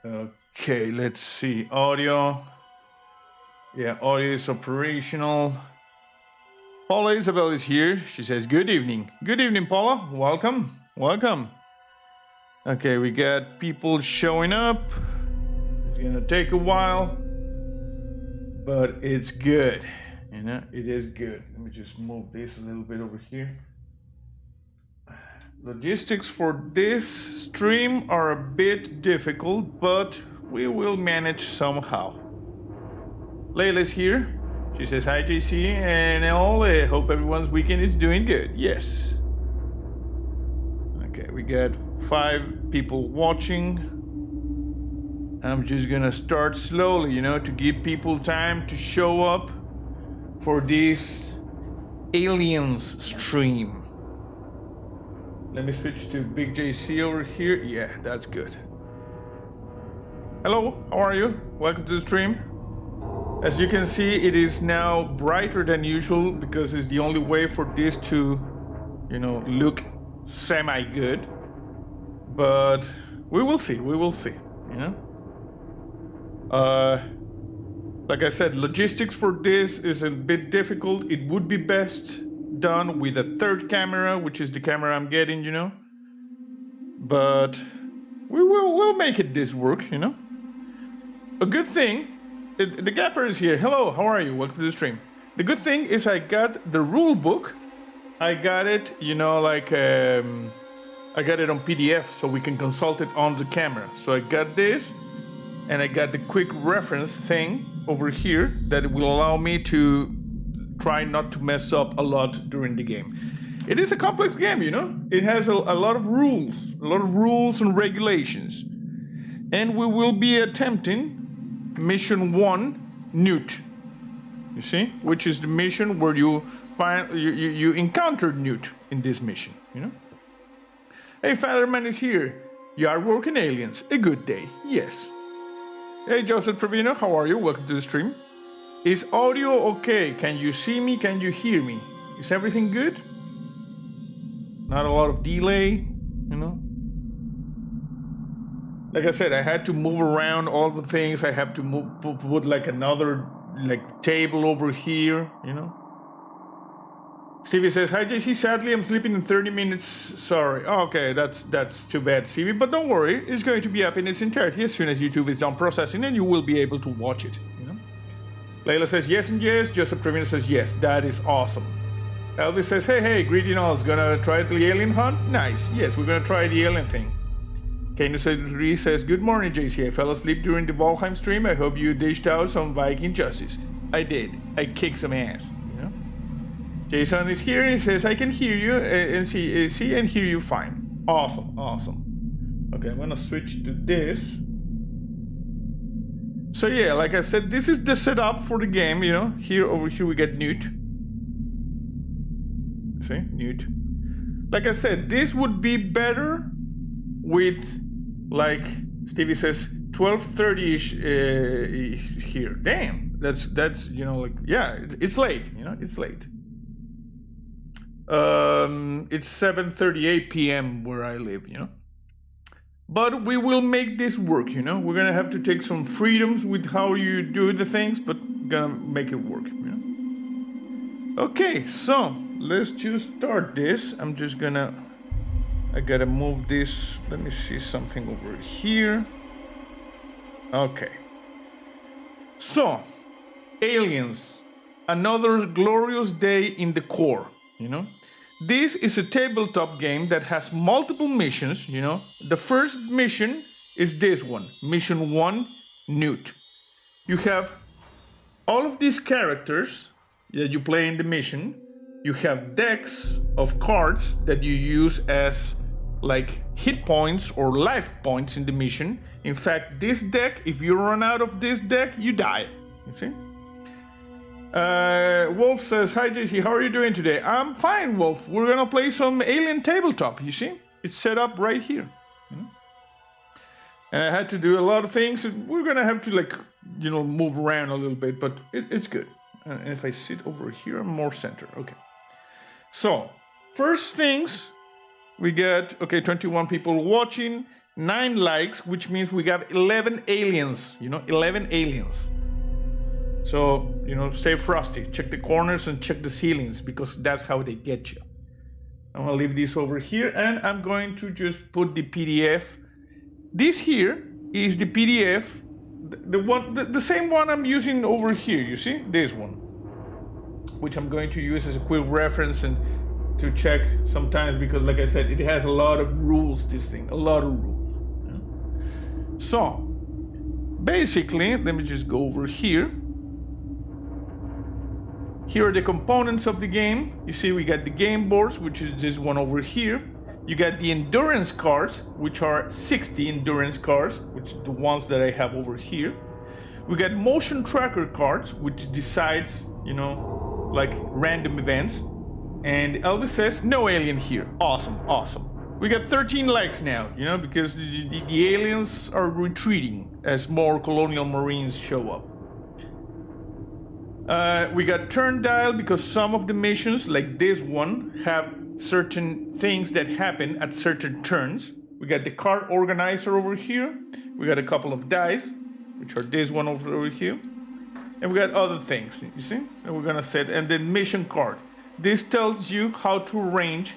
Okay, let's see. Audio. Yeah, audio is operational. Paula Isabel is here. She says, good evening. Good evening, Paula. Welcome. Welcome. Okay, we got people showing up. It's gonna take a while, but it's good. You know, it is good. Let me just move this a little bit over here. Logistics for this stream are a bit difficult, but we will manage somehow. Layla's here. She says, hi, JC, and all. I hope everyone's weekend is doing good. Yes. Okay, we got 5 people watching. I'm just gonna start slowly, you know, to give people time to show up for this aliens stream. Let me switch to Big JC over here. Yeah, that's good. Hello, how are you? Welcome to the stream. As you can see, it is now brighter than usual because it's the only way for this to, you know, look semi-good. But we will see, you know? Like I said, logistics for this is a bit difficult. It would be best done with a third camera, which is the camera I'm getting, you know? But we'll make it this work, you know? A good thing, the gaffer is here. Hello, how are you? Welcome to the stream. The good thing is I got the rule book. I got it, you know, like, I got it on PDF so we can consult it on the camera. So I got this, and I got the quick reference thing over here that will allow me to try not to mess up a lot during the game. It is a complex game, you know? It has a lot of rules and regulations. And we will be attempting mission 1, Newt. You see? Which is the mission where you find you encounter Newt in this mission, you know? Hey, Fatherman is here. You are working aliens. A good day. Yes. Hey, Joseph Trevino, how are you? Welcome to the stream. Is audio okay? Can you see me? Can you hear me? Is everything good? Not a lot of delay, you know? Like I said, I had to move around all the things. I have to put like another table over here, you know? Stevie says, hi, JC, sadly, I'm sleeping in 30 minutes. Sorry. Oh, okay, that's too bad, Stevie. But don't worry, it's going to be up in its entirety as soon as YouTube is done processing, and you will be able to watch it, you know? Layla says yes and yes. Joseph Trevino says yes. That is awesome. Elvis says, hey, greedy Knowles, gonna try the alien hunt? Nice. Yes, we're gonna try the alien thing. Kano73 says, good morning, JC. I fell asleep during the Valheim stream. I hope you dished out some Viking justice. I did. I kicked some ass. Jason is here and he says, I can hear you and see and hear you fine. Awesome. Okay, I'm gonna switch to this. So yeah, like I said, this is the setup for the game, you know. Over here we get Newt. See, Newt. Like I said, this would be better with, like Stevie says, 12:30ish here. Damn, that's you know, like, yeah, it's late, you know, it's late. It's 7:38 p.m. where I live, you know. But we will make this work, you know. We're gonna have to take some freedoms with how you do the things, but gonna make it work, you know. Okay, so let's just start this. I gotta move this. Let me see something over here. Okay. So, aliens. Another glorious day in the core. You know, this is a tabletop game that has multiple missions, you know. The first mission is this one, mission 1, Newt. You have all of these characters that you play in the mission. You have decks of cards that you use as like hit points or life points in the mission. In fact, this deck, if you run out of this deck, you die. You see? Wolf says, hi JC, how are you doing today? I'm fine, Wolf. We're gonna play some Alien Tabletop, you see? It's set up right here. You know? And I had to do a lot of things. We're gonna have to, like, you know, move around a little bit, but it's good. And if I sit over here, I'm more center. Okay. So, first things, we get, okay, 21 people watching. 9 likes, which means we got 11 aliens, 11 aliens. So, stay frosty. Check the corners and check the ceilings, because that's how they get you. I'm gonna leave this over here, and I'm going to just put the PDF. This here is the PDF, the same one I'm using over here, you see? This one, which I'm going to use as a quick reference and to check sometimes, because like I said, it has a lot of rules, this thing, a lot of rules. So, basically, let me just go over here. Here are the components of the game. You see we got the game boards, which is this one over here. You got the endurance cards, which are 60 endurance cards, which are the ones that I have over here. We got motion tracker cards, which decides, like random events. And Elvis says, no alien here. Awesome, awesome. We got 13 likes now, because the aliens are retreating as more Colonial Marines show up. We got turn dial, because some of the missions, like this one, have certain things that happen at certain turns. We got the card organizer over here. We got a couple of dice, which are this one over here. And we got other things, you see? And we're gonna set, and then mission card. This tells you how to arrange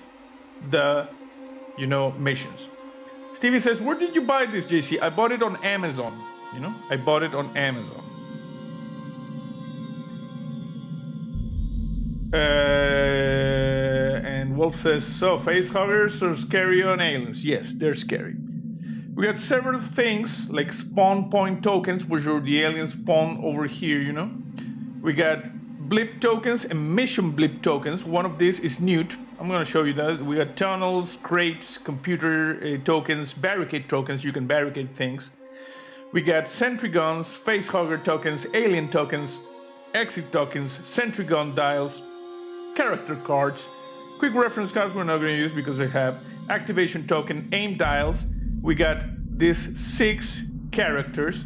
the, missions. Stevie says, where did you buy this, JC? I bought it on Amazon, I bought it on Amazon. And Wolf says, so facehuggers are scary on aliens. Yes, they're scary. We got several things like spawn point tokens, which are the aliens spawn over here, We got blip tokens and mission blip tokens. One of these is Newt. I'm going to show you that. We got tunnels, crates, computer tokens, barricade tokens. You can barricade things. We got sentry guns, facehugger tokens, alien tokens, exit tokens, sentry gun dials, character cards, quick reference cards we're not going to use because I have activation token, aim dials. We got these 6 characters,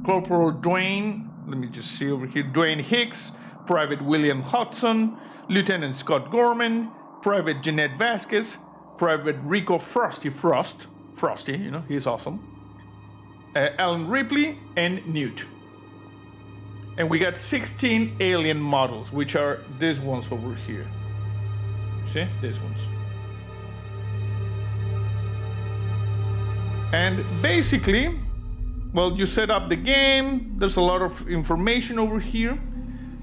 Corporal Dwayne, let me just see over here, Dwayne Hicks, Private William Hudson, Lieutenant Scott Gorman, Private Jeanette Vasquez, Private Rico Frosty, he's awesome, Alan Ripley, and Newt. And we got 16 alien models, which are these ones over here. See? These ones. And basically, well, you set up the game. There's a lot of information over here.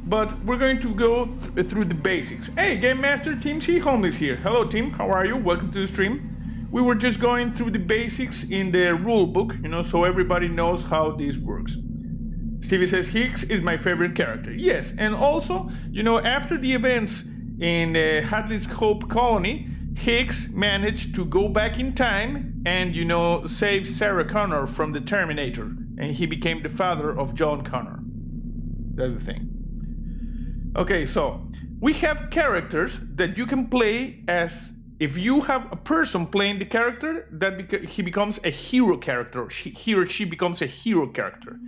But we're going to go through the basics. Hey, Game Master, Team Seaholm is here. Hello, team. How are you? Welcome to the stream. We were just going through the basics in the rule book, so everybody knows how this works. Stevie says, Hicks is my favorite character. Yes, and also, after the events in Hadley's Hope Colony, Hicks managed to go back in time and, save Sarah Connor from the Terminator. And he became the father of John Connor. That's the thing. Okay, so we have characters that you can play as, if you have a person playing the character, he becomes a hero character. He or she becomes a hero character.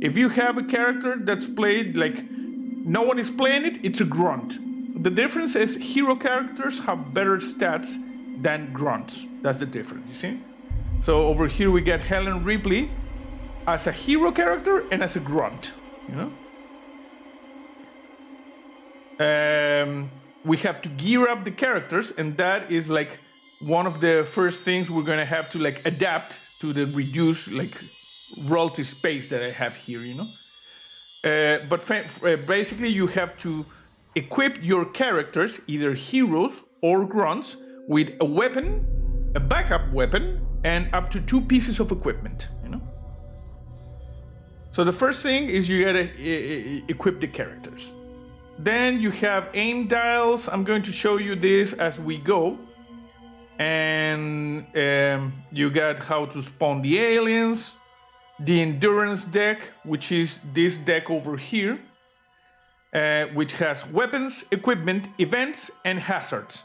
If you have a character that's played like no one is playing it, it's a grunt. The difference is hero characters have better stats than grunts. That's the difference, you see? So over here we get Helen Ripley as a hero character and as a grunt, we have to gear up the characters, and that is like one of the first things we're gonna have to like adapt to the reduced like royalty space that I have here, but basically you have to equip your characters, either heroes or grunts, with a weapon, a backup weapon, and up to 2 pieces of equipment, So the first thing is you gotta equip the characters. Then you have aim dials. I'm going to show you this as we go. And you got how to spawn the aliens. The endurance deck, which is this deck over here. Which has weapons, equipment, events, and hazards.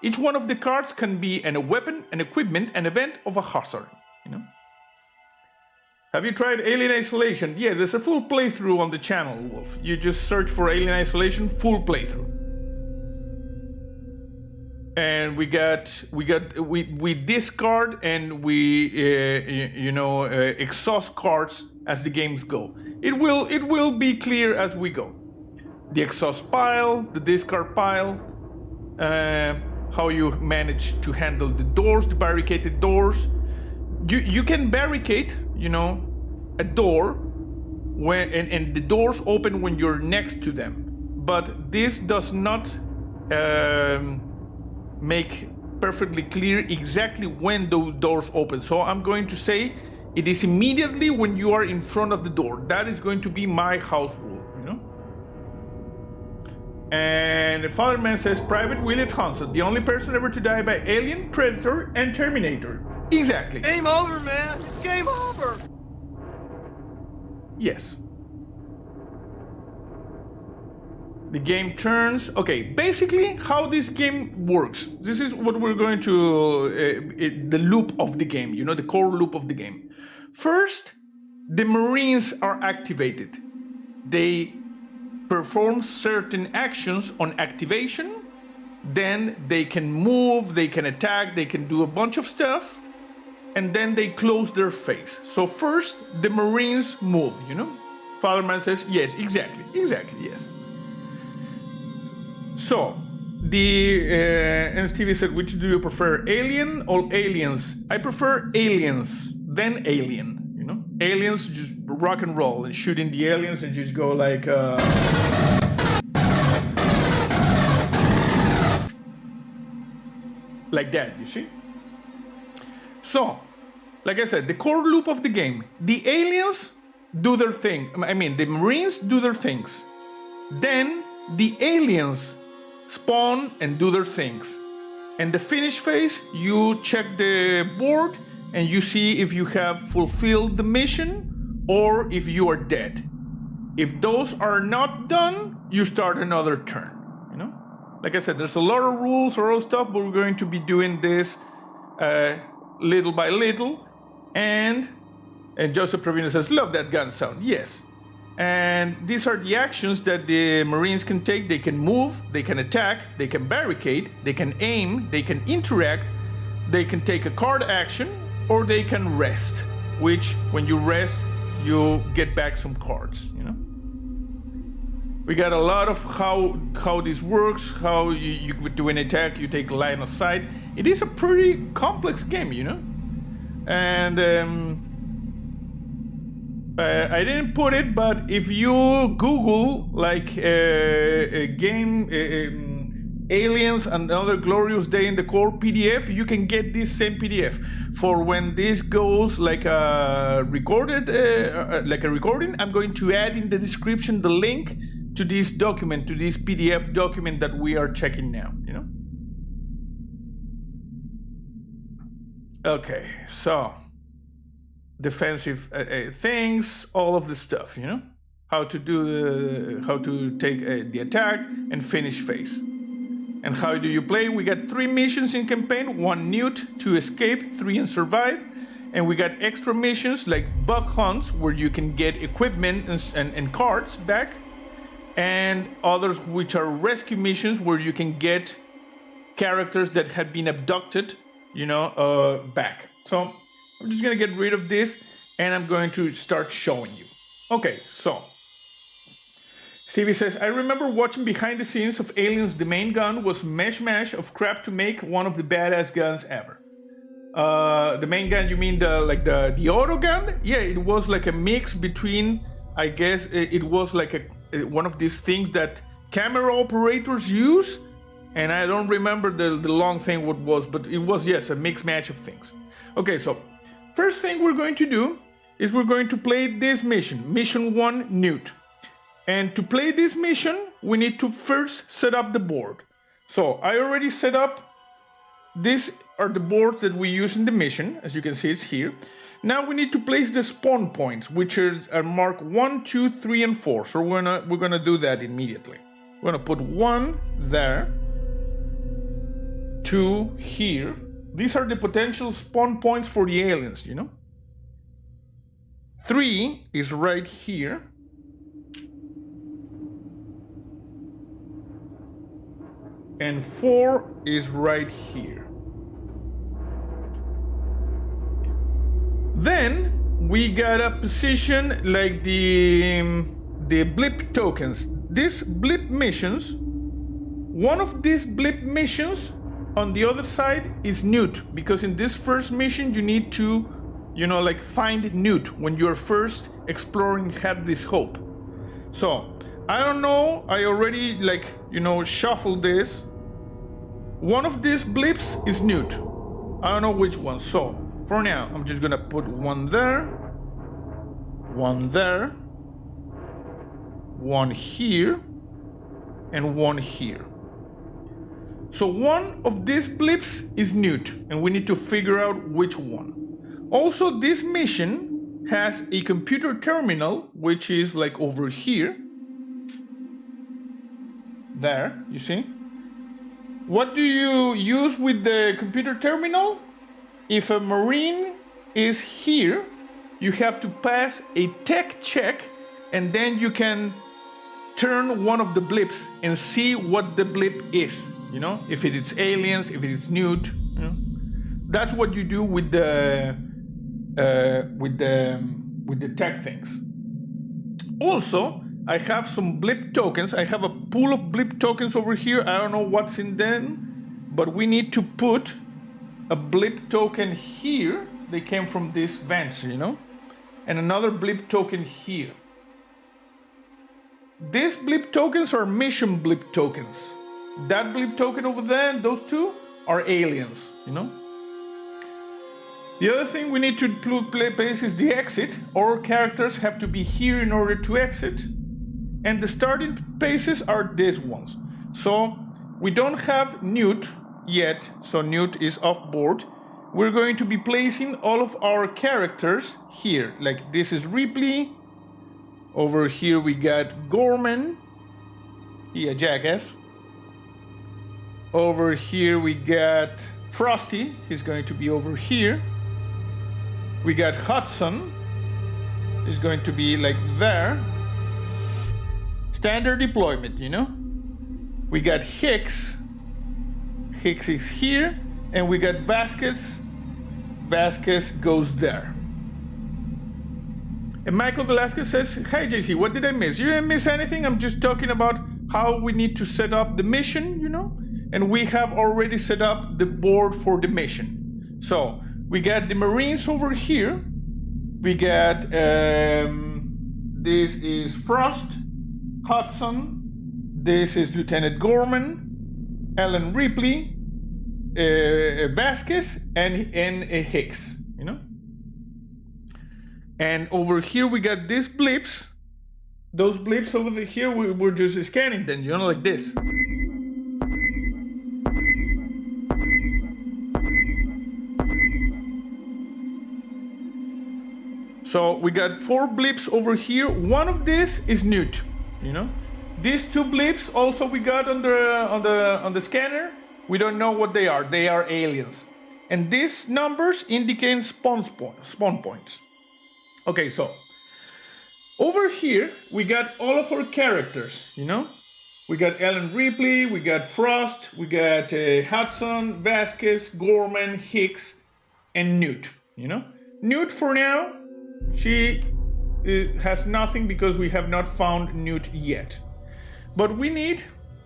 Each one of the cards can be a weapon, an equipment, an event, of a hazard. Have you tried Alien Isolation? Yeah, there's a full playthrough on the channel, Wolf. You just search for Alien Isolation, full playthrough. and we discard and we exhaust cards as the games go. It will be clear as we go. The exhaust pile, the discard pile, how you manage to handle the doors, the barricaded doors. You can barricade, a door and the doors open when you're next to them. But this does not make perfectly clear exactly when those doors open. So I'm going to say it is immediately when you are in front of the door. That is going to be my house rule, And Father Man says, Private William Hansen, the only person ever to die by Alien, Predator, and Terminator. Exactly. Game over, man. It's game over. Yes. The game turns. Okay, basically how this game works. This is what we're going to, the loop of the game, the core loop of the game. First, the Marines are activated. They perform certain actions on activation. Then they can move, they can attack, they can do a bunch of stuff. And then they close their face. So first, the Marines move, Father Man says, yes, exactly, yes. So, and Stevie said, which do you prefer, Alien or Aliens? I prefer Aliens, then Alien, Aliens, just rock and roll and shooting the aliens and just go like, like that, you see? So, like I said, the core loop of the game, the aliens do their thing. I mean, the Marines do their things. Then the aliens spawn and do their things. And the finish phase, you check the board and you see if you have fulfilled the mission or if you are dead. If those are not done, you start another turn, Like I said, there's a lot of rules or all stuff, but we're going to be doing this little by little. And Joseph Provino says, love that gun sound. Yes. And these are the actions that the Marines can take. They can move, they can attack, they can barricade, they can aim, they can interact, they can take a card action, or they can rest, which when you rest, you get back some cards, We got a lot of how this works, how you do an attack, you take line of sight. It is a pretty complex game, And I didn't put it, but if you Google like game Aliens Another Glorious Day in the Core PDF, you can get this same PDF. For when this goes like a recording, I'm going to add in the description the link to this document, to this PDF document that we are checking now, Okay, so defensive things, all of the stuff, how to do, how to take the attack and finish phase. And how do you play? We got 3 missions in campaign, 1 Newt, 2 escape, 3 and survive. And we got extra missions like bug hunts where you can get equipment and cards back. And others which are rescue missions where you can get characters that had been abducted, back. So I'm just going to get rid of this and I'm going to start showing you. Okay, so Stevie says, I remember watching behind the scenes of Aliens. The main gun was mash of crap to make one of the badass guns ever. The main gun, you mean the auto gun? Yeah, it was like a mix between, I guess, it was like one of these things that camera operators use. And I don't remember the long thing what was, but it was, yes, a mixed match of things. Okay, so first thing we're going to do is we're going to play this mission, Mission 1, Newt. And to play this mission, we need to first set up the board. So I already set up, these are the boards that we use in the mission. As you can see, it's here. Now we need to place the spawn points, which are marked 1, 2, 3, and 4. So we're gonna do that immediately. We're gonna put 1 there, 2 here. These are the potential spawn points for the aliens, 3 is right here. and 4 is right here. Then we got a position like the blip tokens. These blip missions, one of these blip missions on the other side is Newt, because in this first mission you need to, like find Newt when you're first exploring Hadley's Hope. So I don't know, I already shuffled this. One of these blips is Newt. I don't know which one. So for now, I'm just gonna put one there, one there, one here, and one here. So one of these blips is Newt, and we need to figure out which one. Also, this mission has a computer terminal, which is like over here. There, you see? What do you use with the computer terminal? If a Marine is here, you have to pass a tech check, and then you can turn one of the blips and see what the blip is. If it is aliens, if it is Newt. That's what you do with the tech things. Also, I have some blip tokens. I have a pool of blip tokens over here. I don't know what's in them, but we need to put a blip token here. They came from these vents, and another blip token here. These blip tokens are mission blip tokens. That blip token over there and those two are aliens, The other thing we need to place is the exit. Our characters have to be here in order to exit. And the starting places are these ones. So we don't have Newt yet, so Newt is off board. We're going to be placing all of our characters here. Like this is Ripley. Over here we got Gorman. He a jackass. Over here we got Frosty. He's going to be over here. We got Hudson. He's going to be like there. Standard deployment, We got Hicks. Hicks is here. And we got Vasquez. Vasquez goes there. And Michael Velasquez says, "Hey JC, what did I miss?" You didn't miss anything. I'm just talking about how we need to set up the mission, And we have already set up the board for the mission. So we got the Marines over here. We got, this is Frost, Hudson. This is Lieutenant Gorman, Ellen Ripley, Vasquez, and Hicks, And over here we got these blips. Those blips over here, we're just scanning them, like this. So we got 4 blips over here. One of these is Newt, These 2 blips also we got on the scanner. We don't know what they are. They are aliens. And these numbers indicate spawn points. Okay, so over here we got all of our characters, We got Ellen Ripley, we got Frost, we got Hudson, Vasquez, Gorman, Hicks, and Newt, Newt for now, she has nothing because we have not found Newt yet. But we need,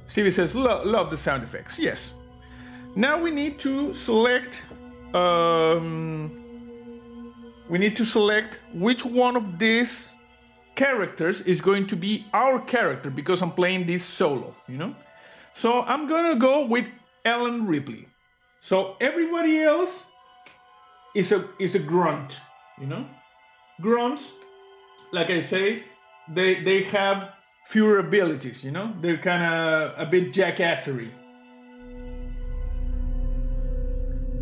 Stevie says, love the sound effects. Yes. Now we need to select, which one of these characters is going to be our character, because I'm playing this solo, So I'm gonna go with Ellen Ripley. So everybody else is a grunt, Grunts, like I say, they have fewer abilities, They're kind of a bit jackassery.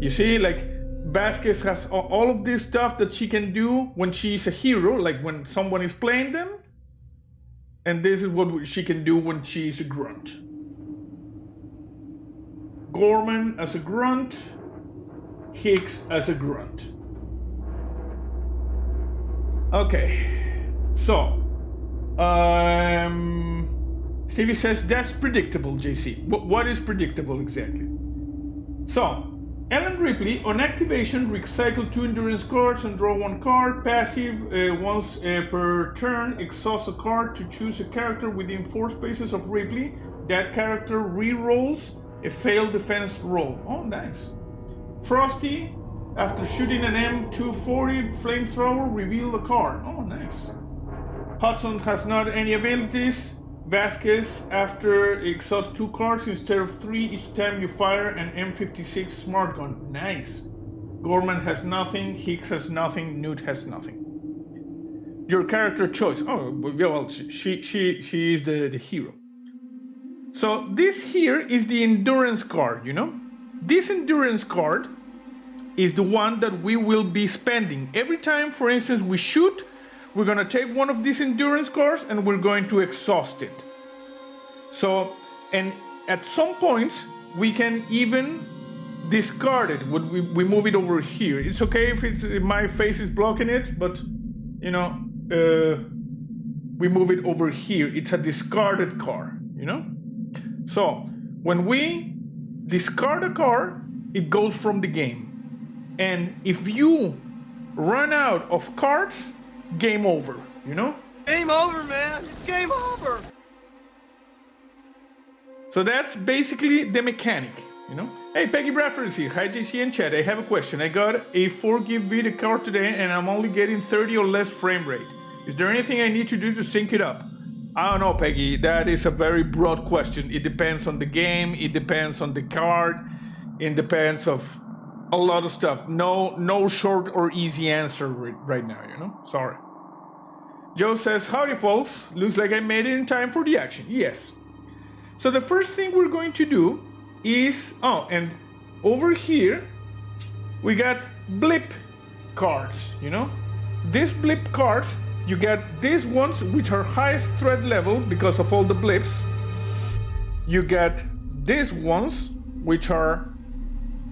You see, like Vasquez has all of this stuff that she can do when she's a hero, like when someone is playing them. And this is what she can do when she's a grunt. Gorman as a grunt, Hicks as a grunt. Okay, so Stevie says that's predictable, JC. What is predictable exactly? So, Ellen Ripley, on activation, recycle 2 endurance cards and draw 1 card. Passive, once per turn, exhaust a card to choose a character within 4 spaces of Ripley. That character re-rolls a failed defense roll. Oh, nice. Frosty, after shooting an M240 flamethrower, reveal a card. Oh, nice. Hudson has not any abilities. Vasquez, after exhaust 2 cards instead of 3 each time you fire an M56 smart gun. Nice. Gorman has nothing. Hicks has nothing. Newt has nothing. Your character choice. Oh, well, she is the hero. So this here is the endurance card, you know? This endurance card is the one that we will be spending. Every time, for instance, we shoot, we're gonna take one of these endurance cards and we're going to exhaust it. So, and at some points, we can even discard it when we move it over here. It's okay if my face is blocking it, but, you know, we move it over here. It's a discarded card, you know? So, when we discard a card, it goes from the game. And if you run out of cards, game over, you know? Game over, man. It's game over. So that's basically the mechanic, you know? Hey, Peggy Bradford is here. Hi, JC and Chad. I have a question. I got a 4GB video card today and I'm only getting 30 or less frame rate. Is there anything I need to do to sync it up? I don't know, Peggy. That is a very broad question. It depends on the game. It depends on the card. It depends of a lot of stuff. No short or easy answer right now, you know? Sorry. Joe says, howdy, folks. Looks like I made it in time for the action. Yes. So the first thing we're going to do is... Oh, and over here, we got blip cards, you know? These blip cards, you get these ones, which are highest threat level because of all the blips. You get these ones, which are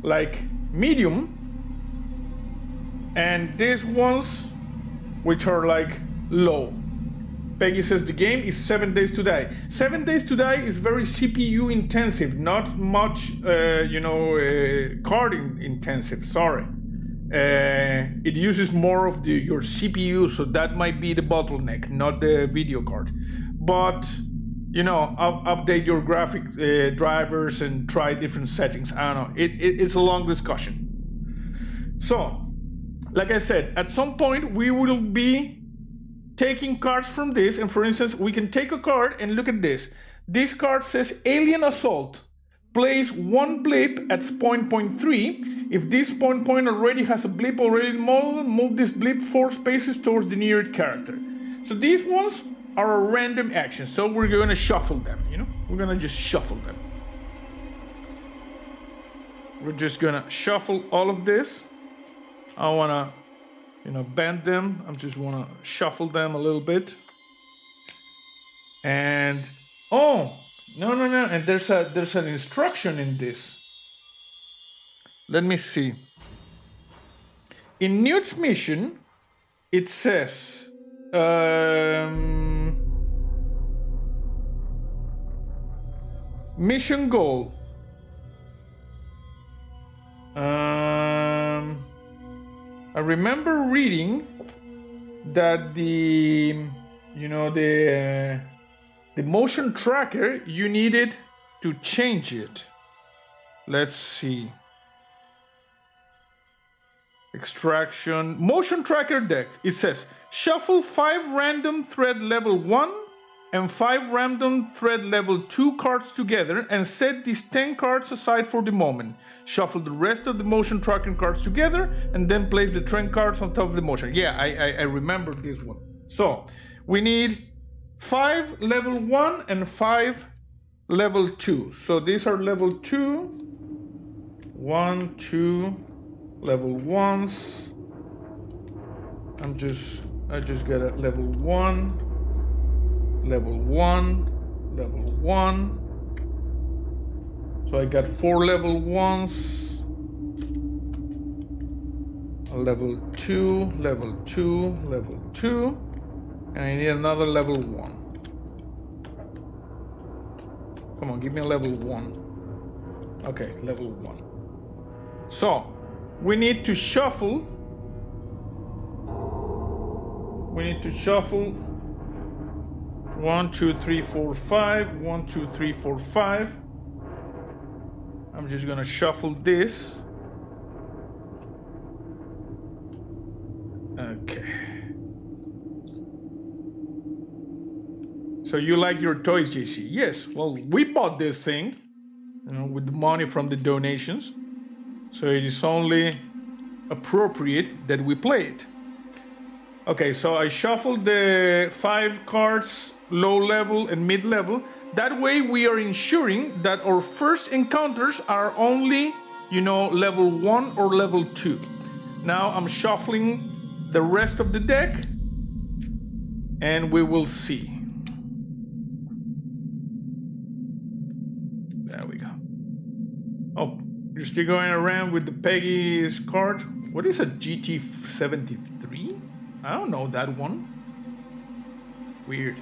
like medium. And these ones, which are like low. Peggy says the game is 7 Days to Die. 7 Days to Die is very CPU intensive, not much, card intensive. Sorry. It uses more of your CPU, so that might be the bottleneck, not the video card. But, you know, update your graphic drivers and try different settings. I don't know. It's a long discussion. So, like I said, at some point we will be taking cards from this, and for instance, we can take a card and look at this. This card says Alien Assault. Place 1 blip at point 3. If this point already has a blip already modeled, move this blip 4 spaces towards the nearest character. So these ones are a random action, so we're gonna shuffle them, you know? We're gonna just shuffle them. We're just gonna shuffle all of this. I wanna, bend them. I just wanna shuffle them a little bit. And, oh, no, and there's an instruction in this. Let me see. In Newt's mission, it says, mission goal. I remember reading that the motion tracker, you needed to change it. Let's see. Extraction. Motion tracker deck. It says, shuffle 5 random thread level 1 and 5 random thread level 2 cards together and set these 10 cards aside for the moment. Shuffle the rest of the motion tracking cards together and then place the 10 cards on top of the motion. Yeah, I remember this one. So, we need 5 level 1 and 5 level 2. So these are level 2. 1, 2, level 1s. I just got a level 1. Level 1, level 1. So I got 4 level 1s. A level 2, level 2, level 2. And I need another level 1. Come on, give me a level 1. Okay, level 1. So, we need to shuffle. We need to shuffle 1, 2, 3, 4, 5. 1, 2, 3, 4, 5. I'm just gonna shuffle this. Okay. So you like your toys, JC? Yes. Well, we bought this thing, you know, with the money from the donations. So it is only appropriate that we play it. Okay, so I shuffled the 5 cards, low level and mid level. That way we are ensuring that our first encounters are only, you know, level 1 or level 2. Now I'm shuffling the rest of the deck and we will see. There we go. Oh, you're still going around with the Peggy's card. What is a GT73? I don't know that one. Weird.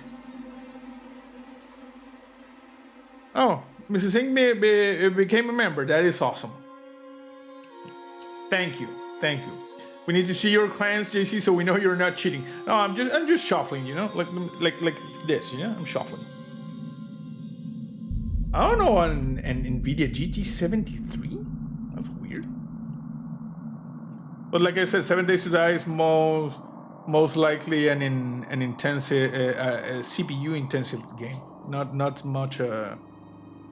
Oh, Mrs. Singh became a member. That is awesome. Thank you. Thank you. We need to see your clients, JC, so we know you're not cheating. No, I'm just shuffling, you know, like this, you know. I'm shuffling. I don't know an NVIDIA GT73. That's weird. But like I said, 7 Days to Die is most likely an intensive CPU intensive game, not much a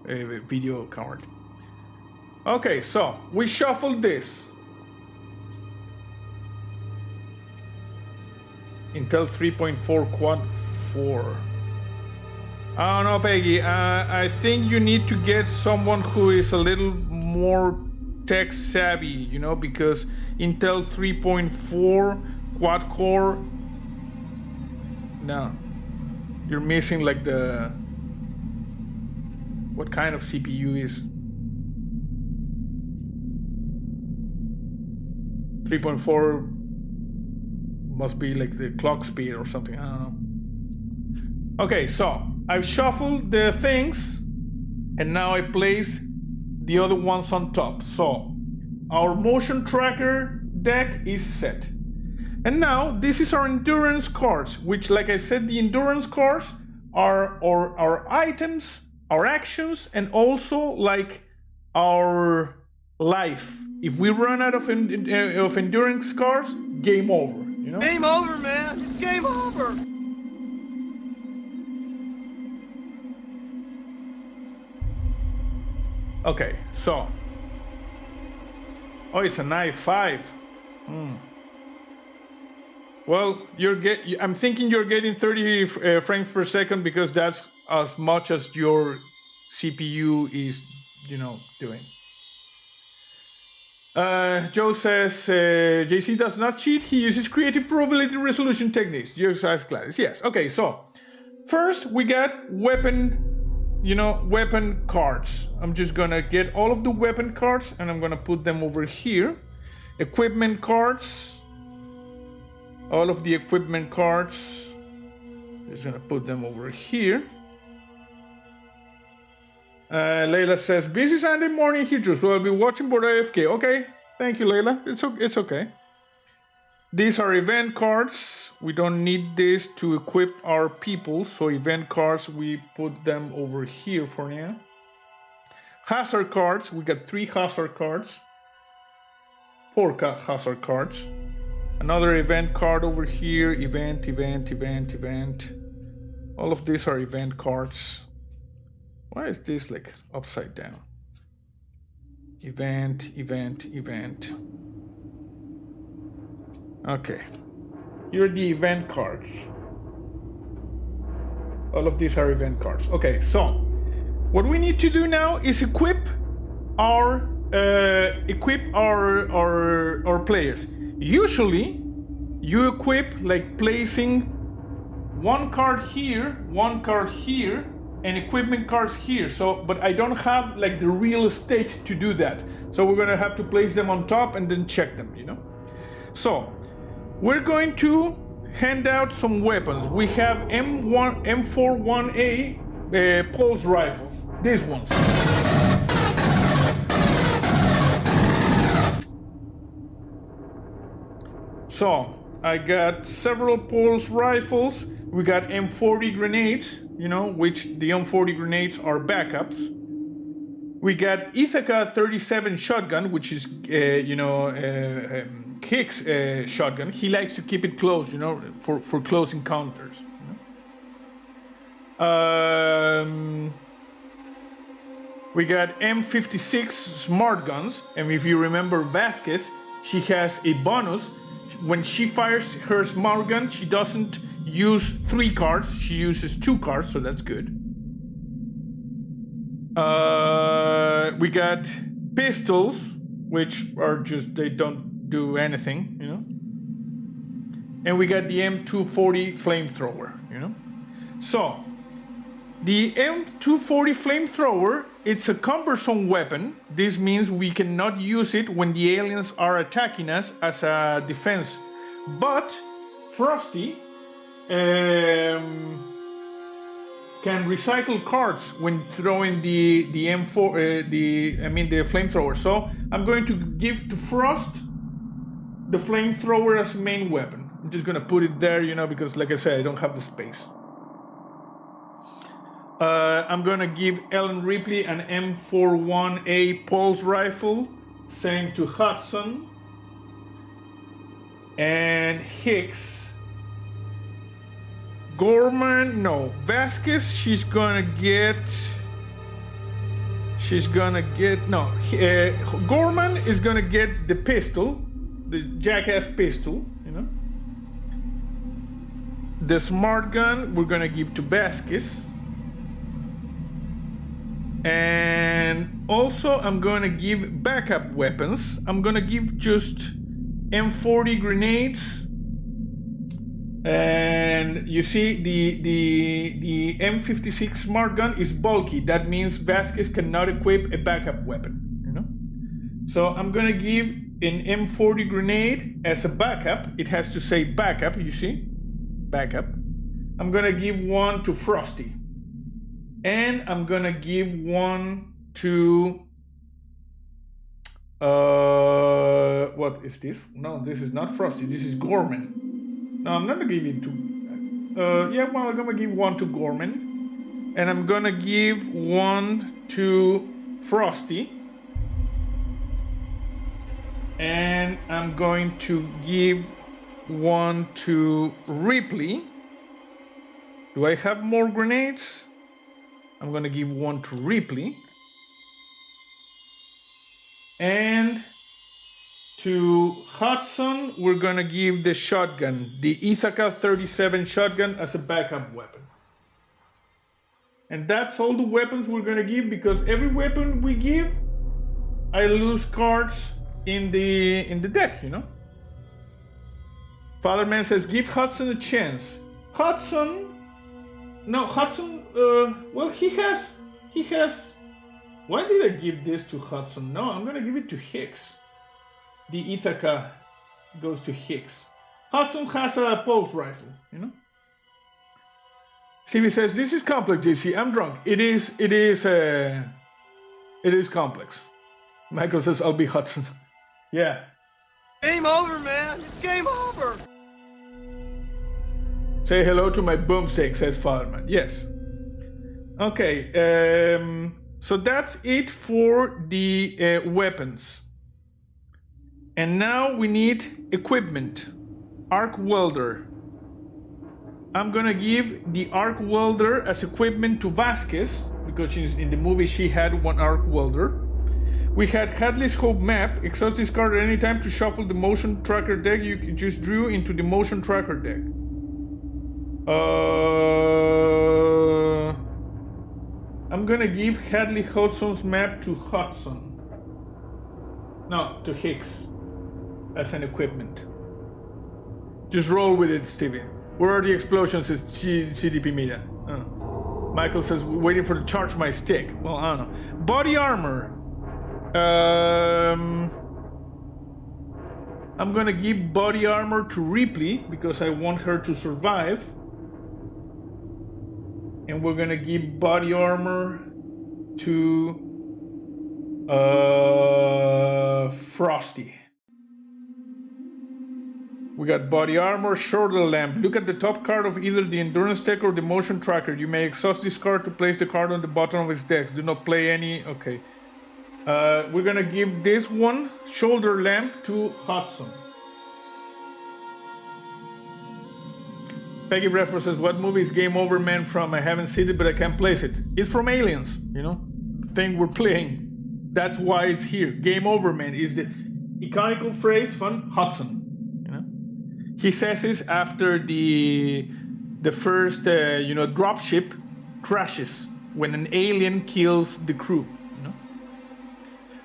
video card. Okay, so we shuffled this. Intel 3.4 Quad 4. I don't know, Peggy. I think you need to get someone who is a little more tech savvy, you know, because Intel 3.4 Quad Core. No, you're missing like the. What kind of CPU is? 3.4 must be like the clock speed or something. I don't know. Okay, so I've shuffled the things and now I place the other ones on top. So our motion tracker deck is set. And now this is our endurance cards, which, like I said, the endurance cards are our items, our actions, and also like our life. If we run out of endurance cards, game over. You know? Game over, man. It's game over. Okay, so. Oh, it's a knife 5. Well, I'm thinking you're getting 30 frames per second because that's as much as your CPU is, you know, doing. Joe says, JC does not cheat. He uses creative probability resolution techniques. Just ask Gladys. Yes. Okay, so first we got weapon cards. I'm just gonna get all of the weapon cards and I'm gonna put them over here. Equipment cards. All of the equipment cards. Just gonna put them over here. Layla says, busy Sunday morning here, so I'll be watching board AFK. Okay, thank you, Layla. It's okay. These are event cards. We don't need this to equip our people, so event cards, we put them over here for now. Hazard cards, we got 3 hazard cards. 4 hazard cards. Another event card over here. Event. All of these are event cards. Why is this like upside down? Event. Okay. Here are the event cards. All of these are event cards. Okay, so what we need to do now is equip our players. Usually, you equip like placing 1 card here, 1 card here, and equipment cards here. So, but I don't have like the real estate to do that. So we're gonna have to place them on top and then check them, you know? So, we're going to hand out some weapons. We have M4-1A pulse rifles. These ones. So, I got several pulse rifles. We got M40 grenades, you know, which the M40 grenades are backups. We got Ithaca 37 shotgun, which is, Hicks shotgun. He likes to keep it close, you know, for close encounters. You know? We got M56 smart guns, and if you remember Vasquez, she has a bonus. When she fires her smart gun, she doesn't use 3 cards, she uses 2 cards, so that's good. We got pistols, which are just, they don't do anything, you know. And we got the M240 flamethrower, you know. So, the M240 flamethrower, it's a cumbersome weapon. This means we cannot use it when the aliens are attacking us as a defense. But Frosty can recycle cards when throwing the M4 the flamethrower. So I'm going to give to Frost the flamethrower as main weapon. I'm just gonna put it there, you know, because like I said, I don't have the space. I'm gonna give Ellen Ripley an M41A pulse rifle. Same to Hudson and Hicks. Gorman, no. Vasquez, she's gonna get. No. Gorman is gonna get the pistol, the jackass pistol, you know. The smart gun we're gonna give to Vasquez. And also I'm gonna give backup weapons. I'm gonna give just M40 grenades. And you see the M56 smart gun is bulky. That means Vasquez cannot equip a backup weapon, you know? So I'm gonna give an M40 grenade as a backup. It has to say backup, you see? Backup. I'm gonna give one to Frosty. And I'm gonna give one to what is this? No, this is not Frosty, this is Gorman. No, I'm not gonna give it to I'm gonna give one to Gorman. And I'm gonna give one to Frosty. And I'm going to give one to Ripley. Do I have more grenades? I'm gonna give one to Ripley. And to Hudson, we're gonna give the shotgun, the Ithaca 37 shotgun as a backup weapon. And that's all the weapons we're gonna give, because every weapon we give, I lose cards in the deck, you know? Fatherman says, give Hudson a chance. Hudson, well, he has, why did I give this to Hudson? No, I'm gonna give it to Hicks. The Ithaca goes to Hicks. Hudson has a pulse rifle, you know? CV says, this is complex, JC. I'm drunk. It is complex. Michael says, I'll be Hudson. Yeah. Game over, man. It's game over. Say hello to my boomstick, says Fatherman. Yes. Okay, so that's it for the weapons. And now we need equipment. Arc welder. I'm gonna give the arc welder as equipment to Vasquez, because in the movie she had one arc welder. We had Hadley's Hope map. Exhaust this card at any time to shuffle the motion tracker deck you just drew into the motion tracker deck. I'm gonna give Hadley Hudson's map to Hudson. No, to Hicks. As an equipment. Just roll with it, Stevie. Where are the explosions? Is CDP Media. Michael says, waiting for to charge my stick. Well, I don't know. Body armor. I'm gonna give body armor to Ripley because I want her to survive. And we're gonna give body armor to frosty. We got body armor, shoulder lamp. Look at the top card of either the endurance deck or the motion tracker. You may exhaust this card to place the card on the bottom of its deck. Do not play any. Okay. We're gonna give this one, shoulder lamp, to Hudson. Peggy Bradford says, what movie is Game Over Man from? I haven't seen it, but I can't place it. It's from Aliens, you know? The thing we're playing. That's why it's here. Game Over Man is the iconical phrase from Hudson. He says this after the first, dropship crashes when an alien kills the crew. You know?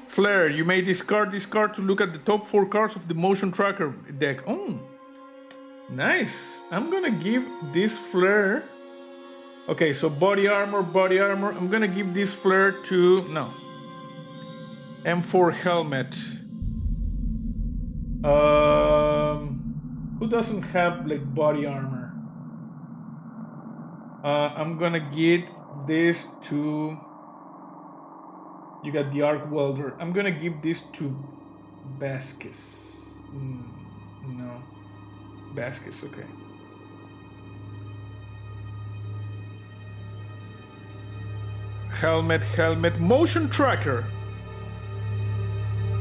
Flare, you may discard this card to look at the top 4 cards of the motion tracker deck. Oh, nice. I'm gonna give this flare. Okay, so body armor. I'm gonna give this flare to M4 helmet. Who doesn't have like body armor? I'm gonna give this to. You got the arc welder. I'm gonna give this to Vasquez. No, Vasquez. Okay. Helmet. Motion tracker.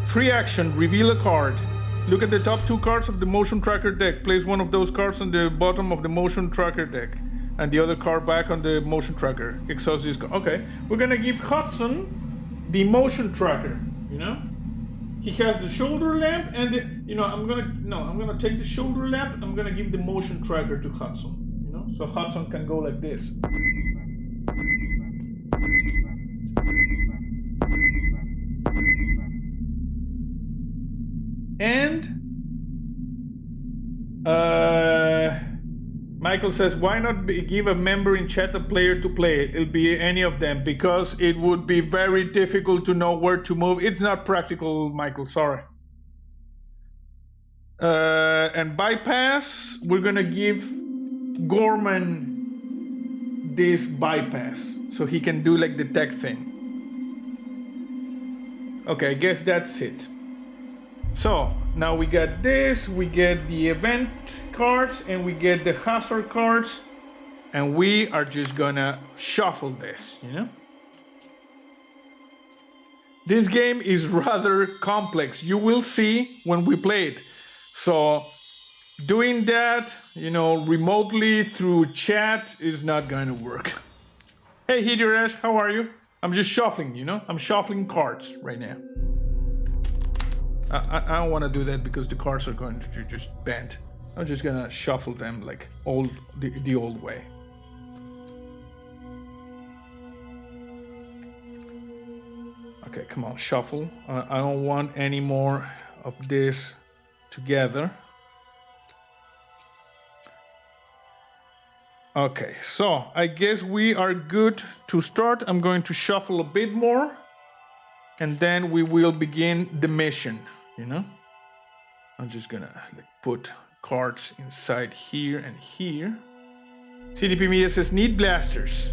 Free action. Reveal a card. Look at the top 2 cards of the motion tracker deck. Place one of those cards on the bottom of the motion tracker deck. And the other card back on the motion tracker. Exhaust this card. Okay. We're gonna give Hudson the motion tracker. You know? He has the shoulder lamp and the, I'm gonna take the shoulder lamp. I'm gonna give the motion tracker to Hudson. You know? So Hudson can go like this. And Michael says, why not give a member in chat a player to play? It'll be any of them because it would be very difficult to know where to move. It's not practical, Michael, sorry. And bypass, we're gonna give Gorman this bypass so he can do like the tech thing. Okay, I guess that's it. So now we got this, we get the event cards, and we get the hazard cards, and we are just gonna shuffle this, you know? This game is rather complex. You will see when we play it. So doing that, remotely through chat is not gonna work. Hey, Hidirash, how are you? I'm just shuffling, I'm shuffling cards right now. I don't want to do that because the cards are going to just bend. I'm just gonna shuffle them like the old way. Okay, come on, shuffle. I don't want any more of this together. Okay, so I guess we are good to start. I'm going to shuffle a bit more, and then we will begin the mission. I'm just gonna put cards inside here and here. CDP Media says need blasters.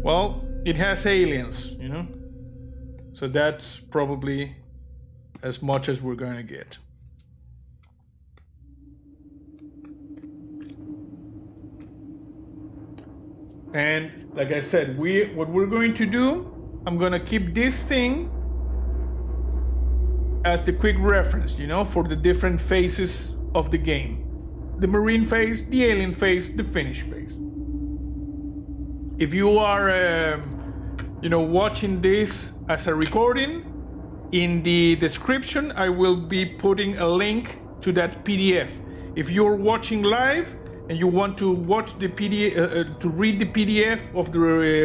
Well, it has aliens, so that's probably as much as we're gonna get. And like I said, what we're going to do, I'm gonna keep this thing as the quick reference, for the different phases of the game. The Marine phase, the Alien phase, the Finish phase. If you are, watching this as a recording, in the description, I will be putting a link to that PDF. If you're watching live and you want to watch the PDF, to read the PDF of the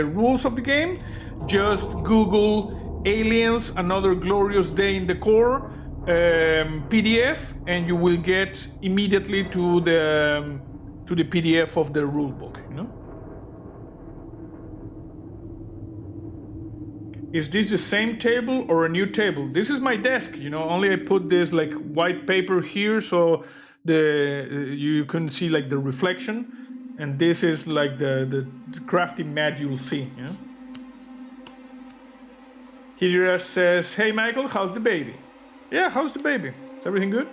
rules of the game, just Google Aliens, Another Glorious Day in the Core PDF, and you will get immediately to the PDF of the rulebook. Is this the same table or a new table? This is my desk. Only I put this like white paper here so you can see like the reflection, and this is like the crafting mat you'll see. Hidirash says, hey Michael, how's the baby? Yeah, how's the baby? Is everything good?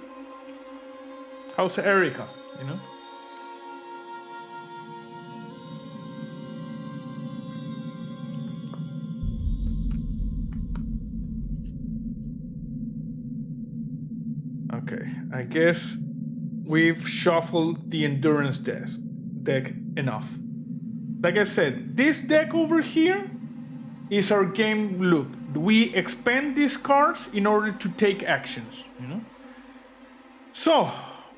How's Erica, you know? Okay, I guess we've shuffled the endurance deck enough. Like I said, this deck over here is our game loop. We expend these cards in order to take actions, you know? So,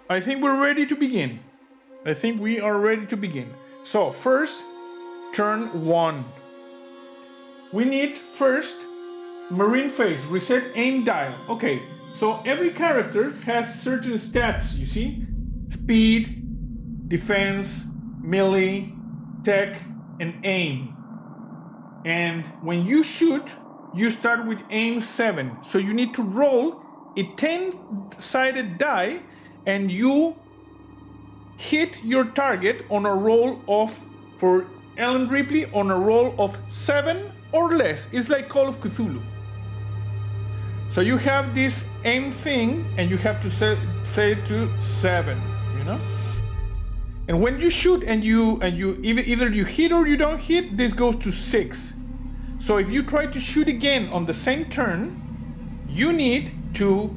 I think we're ready to begin. I think we are ready to begin. So, first, turn 1. We need first Marine Phase, reset aim dial. Okay, so every character has certain stats, you see? Speed, defense, melee, tech, and aim. And when you shoot, you start with aim 7. So you need to roll a 10-sided die and you hit your target on a roll of, for Ellen Ripley, on a roll of 7 or less. It's like Call of Cthulhu. So you have this aim thing and you have to say to 7, you know? And when you shoot and you either you hit or you don't hit, this goes to 6. So if you try to shoot again on the same turn, you need to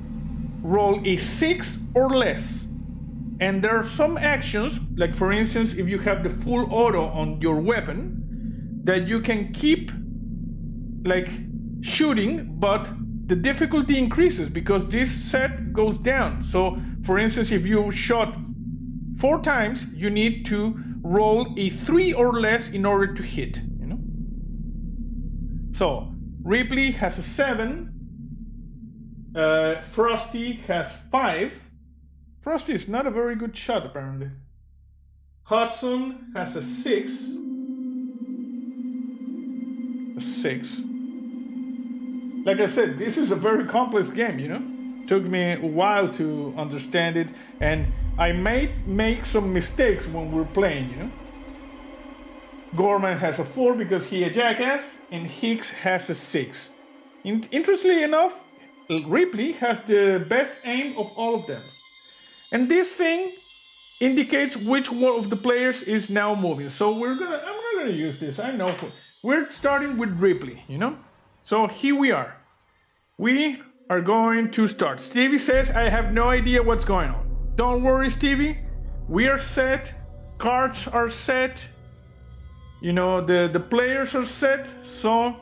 roll a 6 or less. And there are some actions, like for instance, if you have the full auto on your weapon, that you can keep like shooting, but the difficulty increases because this set goes down. So for instance, if you shot 4 times, you need to roll a 3 or less in order to hit, you know? So Ripley has a 7, Frosty has 5. Frosty is not a very good shot apparently. Hudson has a 6. A 6. Like I said, this is a very complex game, you know? Took me a while to understand it, and I might make some mistakes when we're playing, you know? Gorman has a 4 because he a jackass, and Hicks has a 6. Interestingly enough, Ripley has the best aim of all of them. And this thing indicates which one of the players is now moving. So I'm not gonna use this, I know. We're starting with Ripley, you know? So here we are. We are going to start. Stevie says, I have no idea what's going on. Don't worry, Stevie. We are set. Cards are set. You know, the players are set. So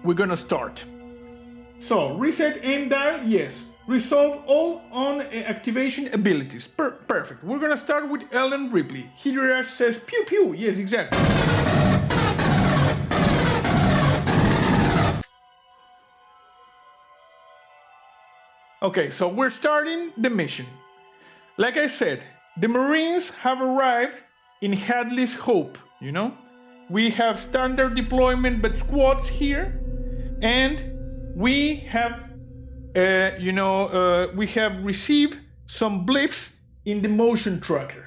we're gonna start. So reset aim dial, yes. Resolve all on activation abilities. Perfect. We're gonna start with Ellen Ripley. Hidirash says pew pew. Yes, exactly. Okay, so we're starting the mission. Like I said, the Marines have arrived in Hadley's Hope, you know? We have standard deployment but squads here, and we have, we have received some blips in the motion tracker.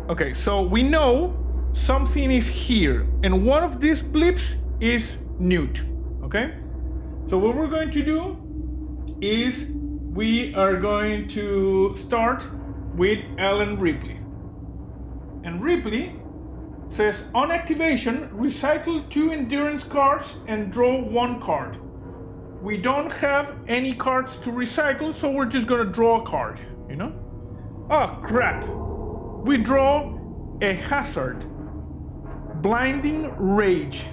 Okay, so we know something is here, and one of these blips is Newt, okay? So what we're going to do is we are going to start with Ellen Ripley. And Ripley says, on activation, recycle 2 endurance cards and draw 1 card. We don't have any cards to recycle, so we're just gonna draw a card, you know? Oh, crap. We draw a hazard. Blinding Rage.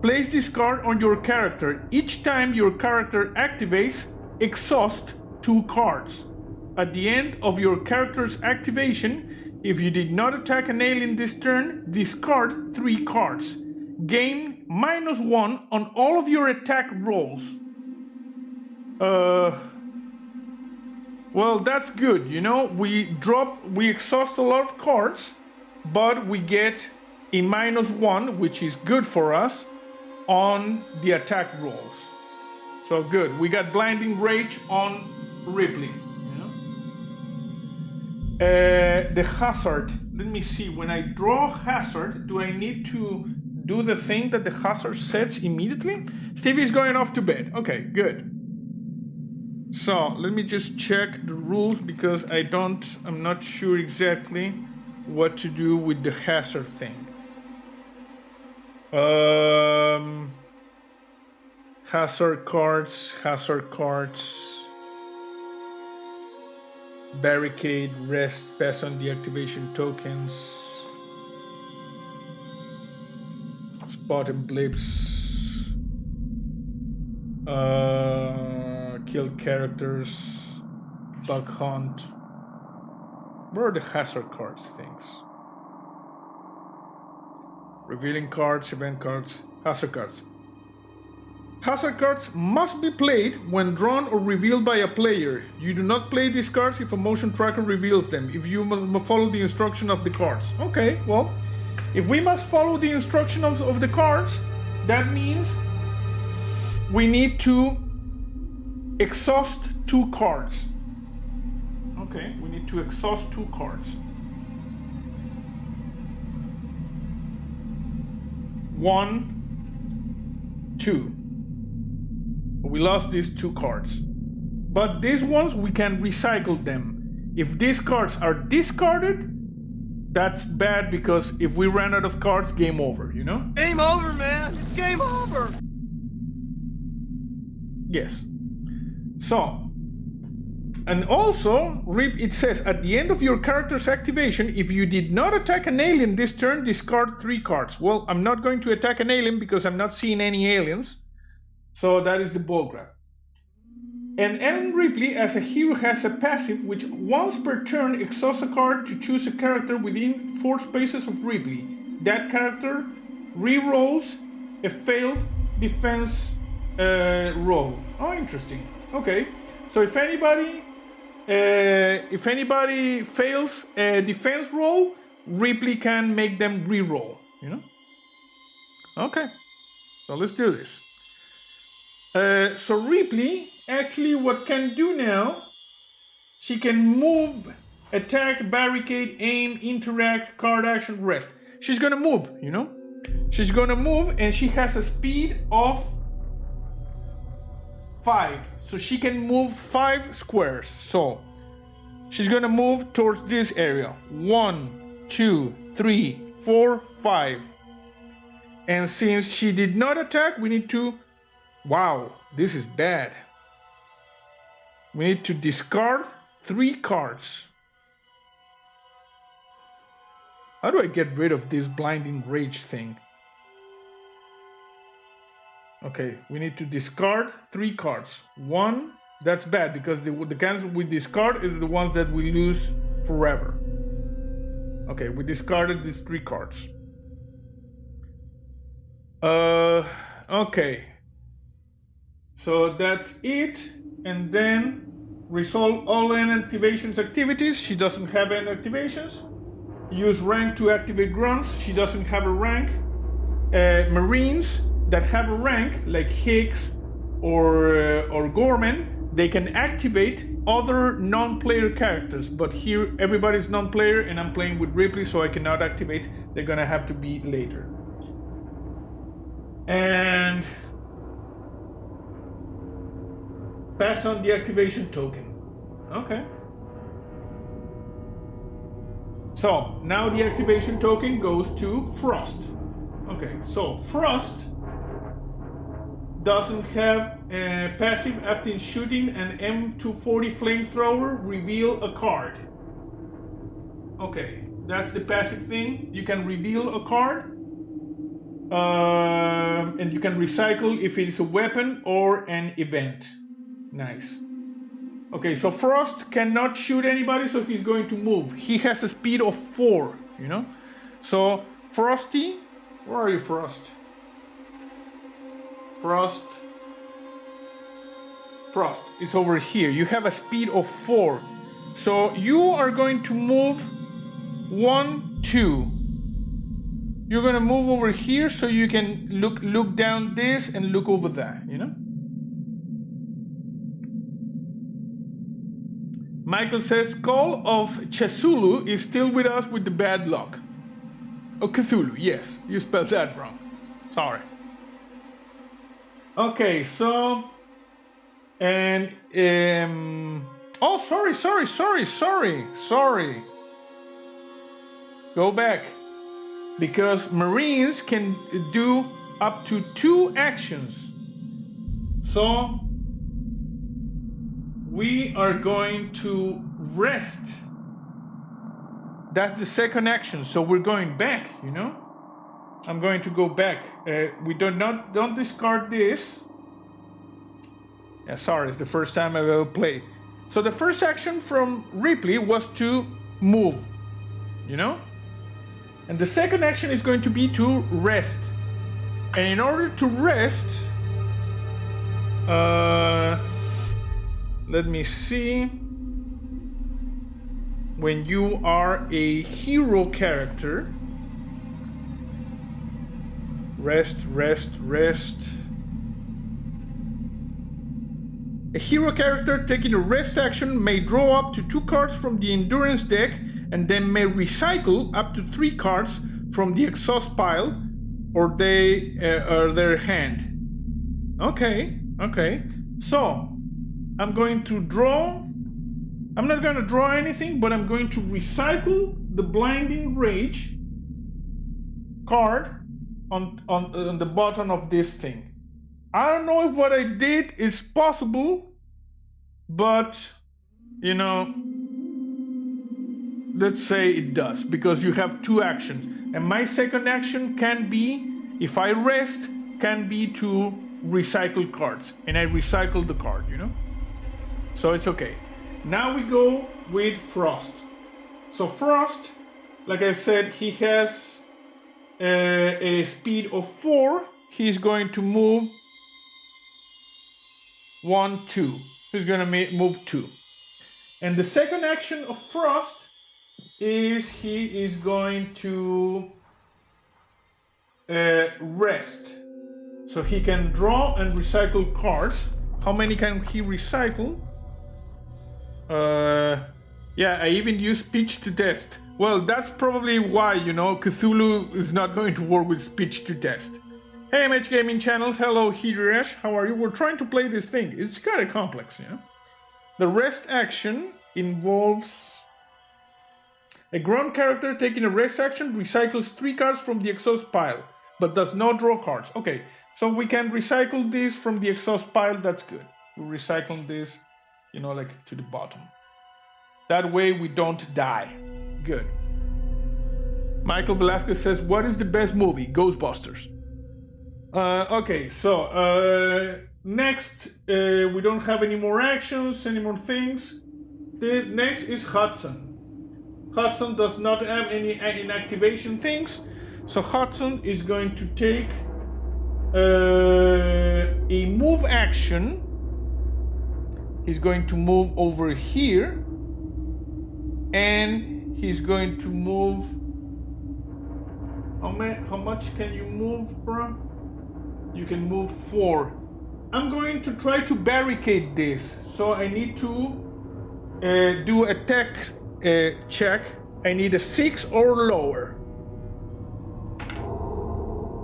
Place this card on your character. Each time your character activates, exhaust 2 cards. At the end of your character's activation, if you did not attack an alien this turn, discard 3 cards. Gain -1 on all of your attack rolls. Well, that's good, you know, we exhaust a lot of cards, but we get a -1, which is good for us, on the attack rolls. So good, we got Blinding Rage on Ripley, you know. The hazard. Let me see. When I draw hazard, do I need to do the thing that the hazard sets immediately? Stevie's going off to bed. Okay, good. So let me just check the rules because I'm not sure exactly what to do with the hazard thing. Hazard cards. Barricade, rest, pass on deactivation tokens. Spot and blips. Kill characters. Bug hunt. Where are the hazard cards things? Revealing cards, event cards, hazard cards. Hazard cards must be played when drawn or revealed by a player. You do not play these cards if a motion tracker reveals them, if you must follow the instruction of the cards. Okay, well, if we must follow the instruction of the cards, that means we need to exhaust 2 cards. Okay, we need to exhaust 2 cards. 1, 2. We lost these 2 cards. But these ones, we can recycle them. If these cards are discarded, that's bad because if we run out of cards, game over, you know? Game over, man. It's game over. Yes. So, and also, it says, at the end of your character's activation, if you did not attack an alien this turn, discard 3 cards. Well, I'm not going to attack an alien because I'm not seeing any aliens. So that is the ball grab. And Ellen Ripley, as a hero, has a passive which once per turn exhausts a card to choose a character within 4 spaces of Ripley. That character re-rolls a failed defense roll. Oh, interesting. Okay, so if anybody fails a defense roll, Ripley can make them re-roll. You know? Okay, so let's do this. So Ripley, actually what can do now, she can move, attack, barricade, aim, interact, card action, rest. She's gonna move, you know? She's gonna move and she has a speed of 5. So she can move 5 squares. So she's gonna move towards this area. 1, 2, 3, 4, 5. And since she did not attack, we need to... Wow, this is bad. We need to discard 3 cards. How do I get rid of this blinding rage thing? Okay, we need to discard 3 cards. 1, that's bad because the cards we discard is the ones that we lose forever. Okay, we discarded these 3 cards. Okay. So that's it, and then resolve all inactivations activities. She doesn't have any activations. Use rank to activate grunts. She doesn't have a rank. Marines that have a rank, like Higgs or Gorman, they can activate other non-player characters. But here everybody's non-player, and I'm playing with Ripley, so I cannot activate. They're gonna have to be later. And pass on the activation token. Okay. So now the activation token goes to Frost. Okay, so Frost doesn't have a passive after shooting an M240 flamethrower, reveal a card. Okay, that's the passive thing. You can reveal a card. And you can recycle if it is a weapon or an event. Nice. Okay, so Frost cannot shoot anybody, so he's going to move. He has a speed of 4, you know? So, Frosty, where are you, Frost? Frost is over here. You have a speed of 4. So, you are going to move 1, 2. You're going to move over here so you can look down this and look over that, you know? Michael says, Call of Chasulu is still with us with the bad luck. Oh, Cthulhu, yes. You spelled that wrong. Sorry. Okay, so... And... Oh, sorry. Go back. Because Marines can do up to 2 actions. So... we are going to rest. That's the second action, so we're going back, you know? I'm going to go back. We don't discard this. Yeah, sorry, it's the first time I've ever played. So the first action from Ripley was to move, you know? And the second action is going to be to rest. And in order to rest, let me see. When you are a hero character, rest. A hero character taking a rest action may draw up to 2 cards from the endurance deck and then may recycle up to 3 cards from the exhaust pile or their hand. Okay. So, I'm going to draw. I'm not going to draw anything, but I'm going to recycle the Blinding Rage card on the bottom of this thing. I don't know if what I did is possible, but, you know, let's say it does, because you have 2 actions. And my second action can be, if I rest, can be to recycle cards. And I recycle the card, you know? So it's okay. Now we go with Frost. So Frost, like I said, he has a speed of 4. He's going to move 1, 2. He's going to move 2. And the second action of Frost is he is going to rest. So he can draw and recycle cards. How many can he recycle? Yeah, I even use speech to test. Well, that's probably why, you know, Cthulhu is not going to work with speech to test. Hey, MH Gaming Channel, hello Hideresh, how are you? We're trying to play this thing. It's kind of complex, you know. The rest action involves a grown character taking a rest action, recycles 3 cards from the exhaust pile, but does not draw cards. Okay, so we can recycle this from the exhaust pile, that's good. We're recycling this, you know, like to the bottom. That way we don't die. Good. Michael Velasquez says, what is the best movie? Ghostbusters. Okay, so next, we don't have any more actions, any more things. The next is Hudson. Hudson does not have any inactivation things, so Hudson is going to take a move action. He's going to move over here, and he's going to move. How much can you move, bro? You can move 4. I'm going to try to barricade this, so I need to do a tech check. I need a 6 or lower.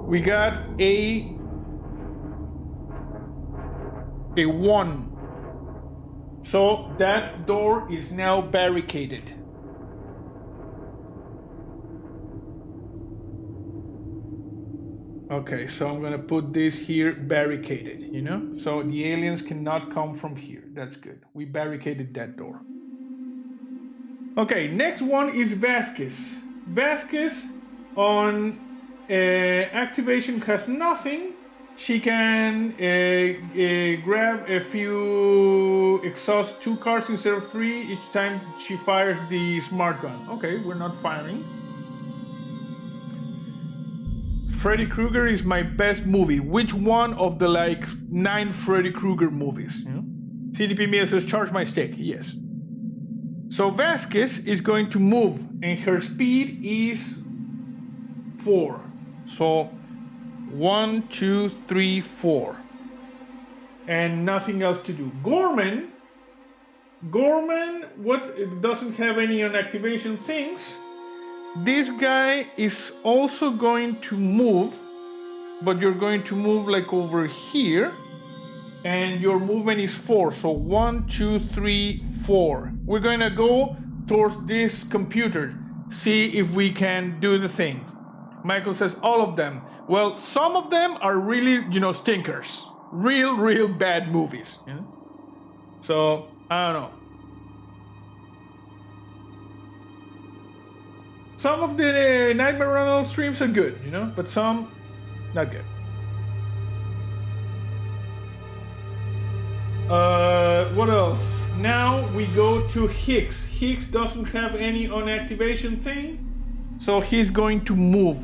We got a 1. So that door is now barricaded. Okay, so I'm gonna put this here barricaded, you know? So the aliens cannot come from here. That's good. We barricaded that door. Okay, next one is Vasquez. Vasquez on activation has nothing. She can grab a few, exhaust 2 cards instead of 3 each time she fires the smart gun. Okay, we're not firing. Freddy Krueger is my best movie. Which one of the like 9 Freddy Krueger movies? You know? CDP Mia says, charge my stake. Yes. So Vasquez is going to move, and her speed is 4. So 1, 2, 3, 4. And nothing else to do. Gorman Gorman, what it doesn't have any on activation things. This guy is also going to move, but you're going to move like over here, and your movement is 4. So 1, 2, 3, 4. We're going to go towards this computer, see if we can do the things. Michael says all of them. Well, some of them are really, stinkers. Real bad movies. So, I don't know. Some of the Nightmare on Elm streams are good, but some, not good. What else? Now we go to Hicks. Hicks doesn't have any on activation thing, so he's going to move.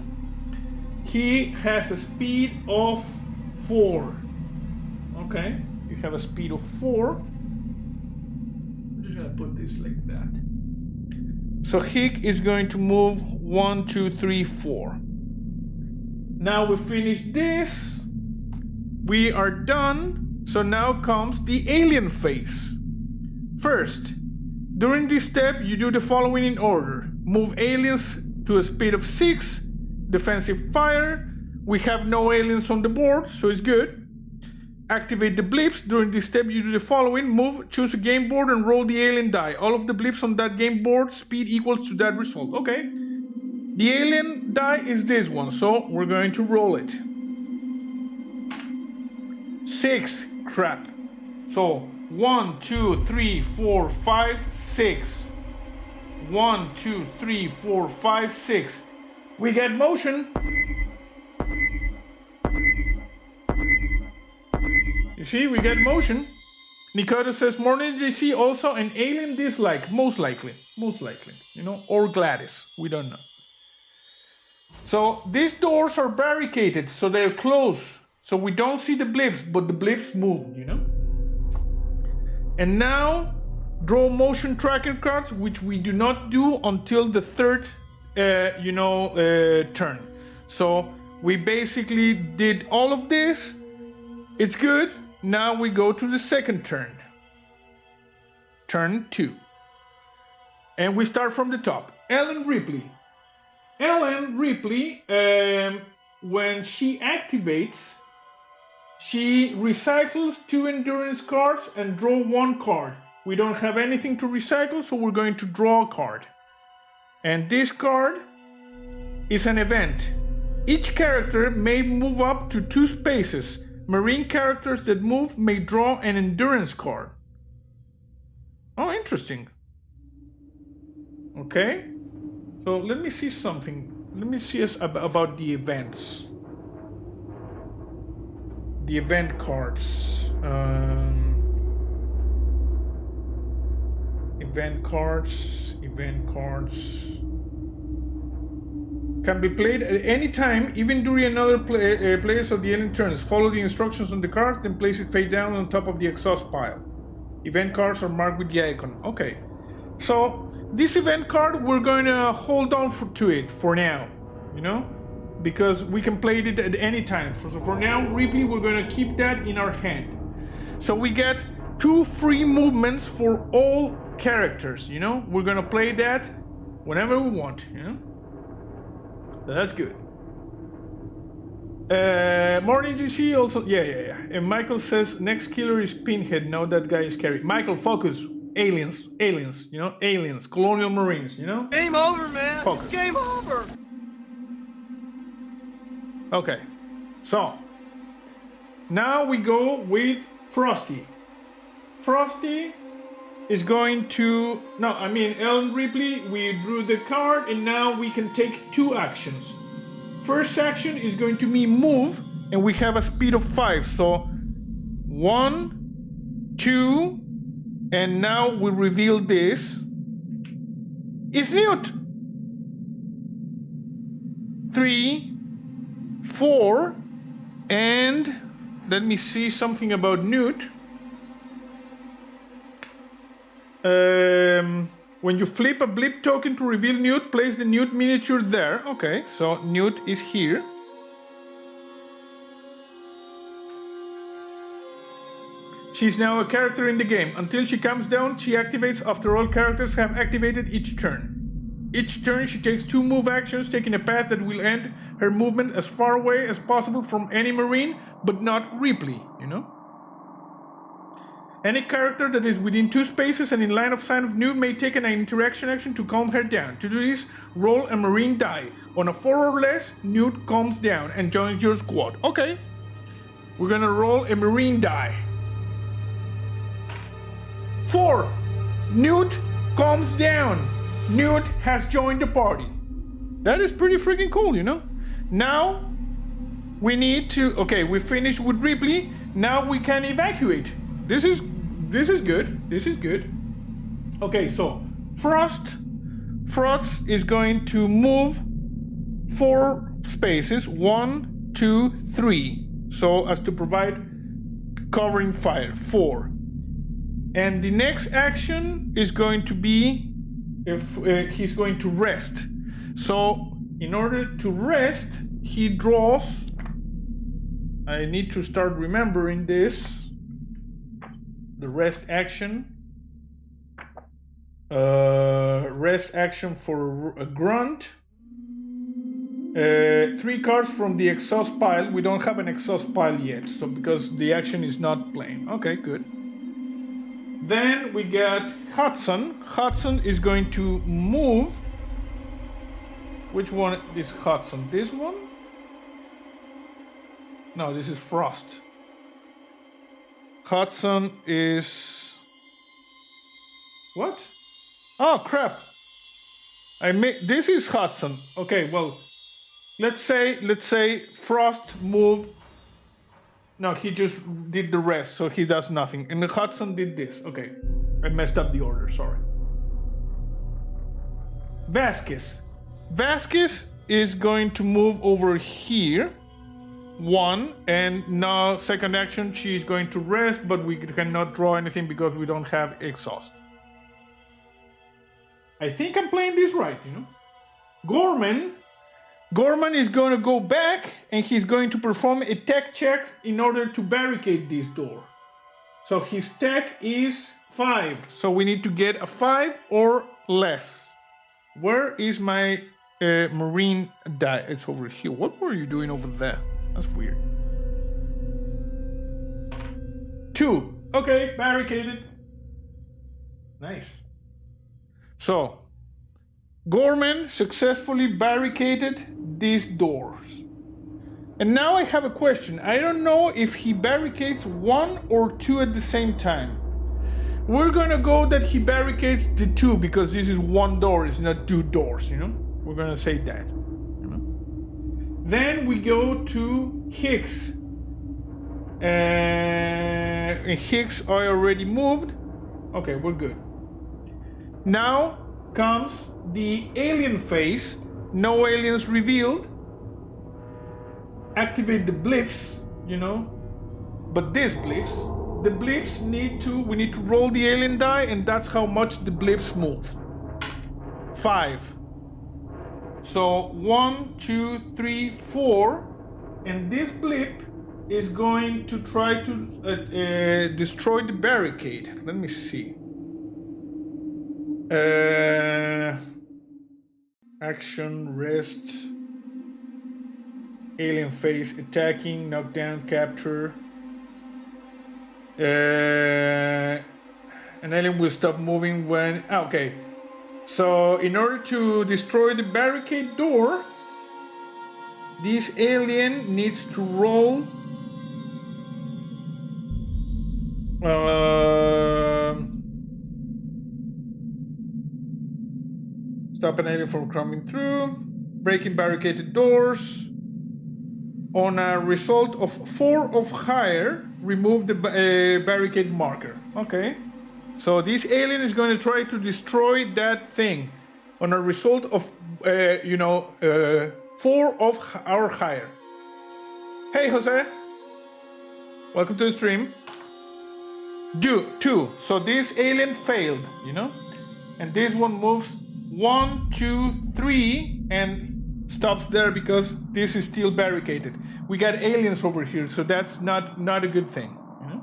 He has a speed of 4. Okay, you have a speed of 4. I'm just gonna put this like that. So Hick is going to move 1, 2, 3, 4. Now we finish this. We are done. So now comes the alien phase. First, during this step, you do the following in order. Move aliens to a speed of 6. Defensive fire. We have no aliens on the board, so it's good. Activate the blips. During this step, you do the following. Move, choose a game board, and roll the alien die. All of the blips on that game board, speed equals to that result. Okay. The alien die is this one, so we're going to roll it. 6. Crap. So 1, 2, 3, 4, 5, 6. 1, 2, 3, 4, 5, 6. We get motion. You see, we get motion. Nikota says, morning JC, also an alien dislike, most likely, or Gladys, we don't know. So these doors are barricaded, so they're closed. So we don't see the blips, but the blips move, And now, draw motion tracker cards, which we do not do until the third, turn. So we basically did all of this. It's good. Now we go to the second turn. Turn 2. And we start from the top. Ellen Ripley. Ellen Ripley, when she activates, she recycles 2 endurance cards and draw 1 card. We don't have anything to recycle, so we're going to draw a card. And this card is an event. Each character may move up to 2 spaces. Marine characters that move may draw an endurance card. Oh, interesting. Okay. So let me see something. Let me see about the events. The event cards. Event cards. Can be played at any time, even during another players of the alien turns. Follow the instructions on the cards, then place it face down on top of the exhaust pile. Event cards are marked with the icon. Okay. So, this event card, we're going to hold on to it for now. Because we can play it at any time. So for now, Ripley, we're going to keep that in our hand. So we get 2 free movements for all characters, We're going to play that whenever we want, That's good. Morning GC also, yeah. And Michael says, next killer is Pinhead. No, that guy is scary. Michael, focus. Aliens, aliens. Colonial Marines, Game over, man. Focus. Game over. Okay, so now we go with Frosty. Frosty is going to... Ellen Ripley, we drew the card, and now we can take 2 actions. First action is going to be move, and we have a speed of 5. So 1, 2, and now we reveal this. It's Newt! 3, 4, and let me see something about Newt. When you flip a blip token to reveal Newt, place the Newt miniature there. Okay, so Newt is here. She's now a character in the game. Until she comes down, she activates after all characters have activated each turn. Each turn, she takes 2 move actions, taking a path that will end her movement as far away as possible from any Marine, but not Ripley, you know? Any character that is within 2 spaces and in line of sight of Newt may take an interaction action to calm her down. To do this, roll a Marine die. On a 4 or less, Newt calms down and joins your squad. Okay. We're gonna roll a Marine die. 4. Newt calms down. Newt has joined the party. That is pretty freaking cool, you know? Now, we need to... Okay, we finished with Ripley. Now we can evacuate. This is good. This is good. Okay, so Frost is going to move 4 spaces. 1, 2, 3. So as to provide covering fire. 4. And the next action is going to be if he's going to rest. So in order to rest, he draws... I need to start remembering this. The rest action. Rest action for a grunt. 3 cards from the exhaust pile. We don't have an exhaust pile yet, so because the action is not plain. Okay, good. Then we got Hudson. Hudson is going to move. Which one is Hudson? This one? No, this is Frost. Hudson is... What? Oh, crap. This is Hudson. Okay, well, let's say Frost moved. No, he just did the rest, so he does nothing. And Hudson did this. Okay, I messed up the order, sorry. Vasquez. Vasquez is going to move over here. 1, and now second action, she's going to rest, but we cannot draw anything because we don't have exhaust. I think I'm playing this right, you know. Gorman is going to go back and he's going to perform a tech check in order to barricade this door. So his tech is 5. So we need to get a 5 or less. Where is my Marine die? It's over here. What were you doing over there? That's weird. 2. Okay, barricaded. Nice. So, Gorman successfully barricaded these doors. And now I have a question. I don't know if he barricades 1 or 2 at the same time. We're gonna go that he barricades the 2 because this is 1 door, it's not 2 doors, you know? We're gonna say that. You know? Then we go to Hicks. Hicks I already moved. Okay, we're good. Now comes the alien phase. No aliens revealed. Activate the blips, you know. But these blips, the blips we need to roll the alien die, and that's how much the blips move. 5. So 1, 2, 3, 4, and this blip is going to try to destroy the barricade. Let me see. Action, rest, alien phase, attacking, knockdown, capture. An alien will stop moving when... Okay. So, in order to destroy the barricade door, this alien needs to roll... Stop an alien from coming through. Breaking barricaded doors. On a result of 4 or higher, remove the barricade marker. Okay. So this alien is going to try to destroy that thing. On a result of, 4 or higher. Hey, Jose. Welcome to the stream. 2. So this alien failed, you know? And this one moves 1, 2, 3, and stops there because this is still barricaded. We got aliens over here, so that's not a good thing. You know?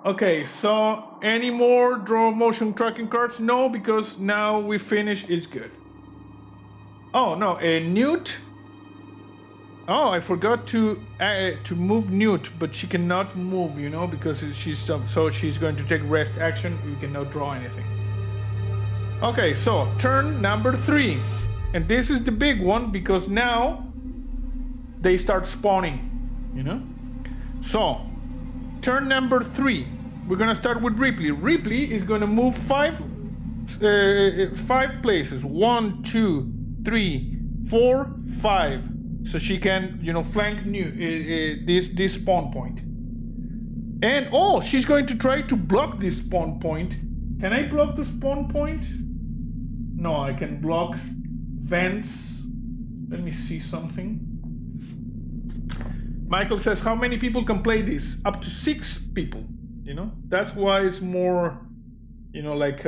Okay, so any more draw motion tracking cards? No, because now we finish. It's good. Oh no, a Newt. Oh, I forgot to move Newt, but she cannot move, you know, because she's so she's going to take rest action. You cannot draw anything. Okay, so turn number 3, and this is the big one because now they start spawning, you know. So turn number 3. We're gonna start with Ripley. Ripley is gonna move 5 places. 1, 2, 3, 4, 5. So she can, you know, flank this spawn point. And oh, she's going to try to block this spawn point. Can I block the spawn point? No, I can block vents. Let me see something. Michael says, how many people can play this? Up to 6 people. You know, that's why it's more, you know, like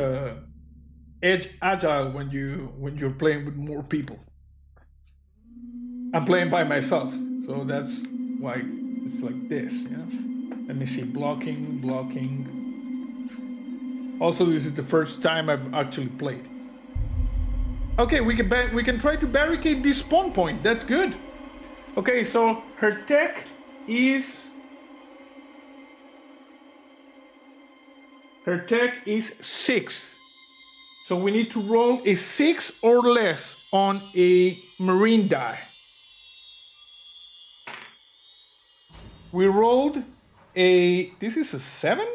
agile when you're playing with more people. I'm playing by myself, so that's why it's like this. You know. Let me see, blocking. Also, this is the first time I've actually played. Okay, we can try to barricade this spawn point. That's good. Okay, so her tech is. Her tech is 6. So we need to roll a 6 or less on a marine die. We rolled a... This is a 7?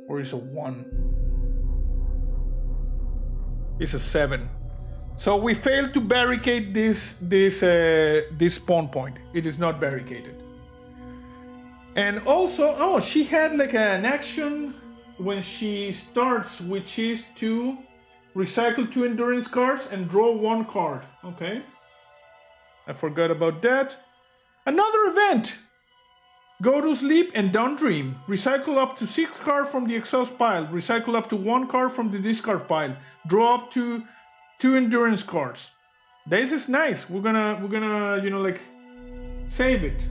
Or is it a 1? It's a 7. So we failed to barricade this spawn point. It is not barricaded. And also, oh, she had like an action when she starts, which is to recycle 2 endurance cards and draw 1 card. Okay. I forgot about that. Another event. Go to sleep and don't dream. Recycle up to 6 cards from the exhaust pile. Recycle up to 1 card from the discard pile. Draw up to 2 endurance cards. This is nice. We're gonna you know, like save it.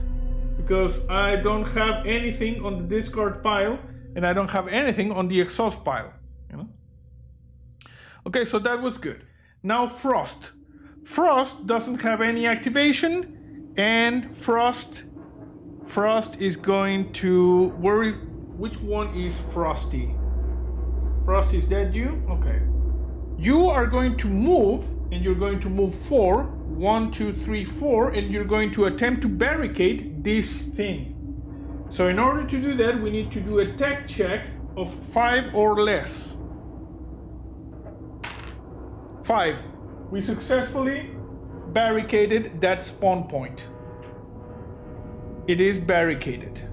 Because I don't have anything on the discard pile and I don't have anything on the exhaust pile, you know. Okay, so that was good. Now Frost. Frost doesn't have any activation, and Frost is going to which one is Frosty? Frosty, is that you? Okay. You are going to move, and you're going to move 4. 1, 2, 3, 4, and you're going to attempt to barricade this thing. So in order to do that, we need to do a tech check of 5 or less. 5. We successfully barricaded that spawn point. It is barricaded.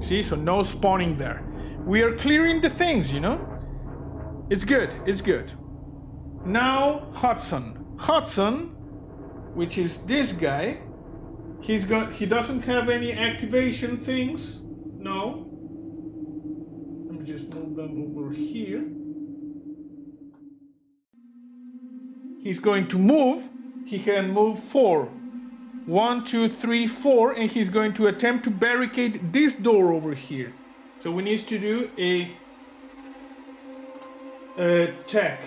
See, so no spawning there. We are clearing the things, you know. It's good, it's good. Now Hudson, which is this guy, he doesn't have any activation things. No. Let me just move them over here. He's going to move. He can move 4. 1, 2, 3, 4, and he's going to attempt to barricade this door over here. So we need to do a check.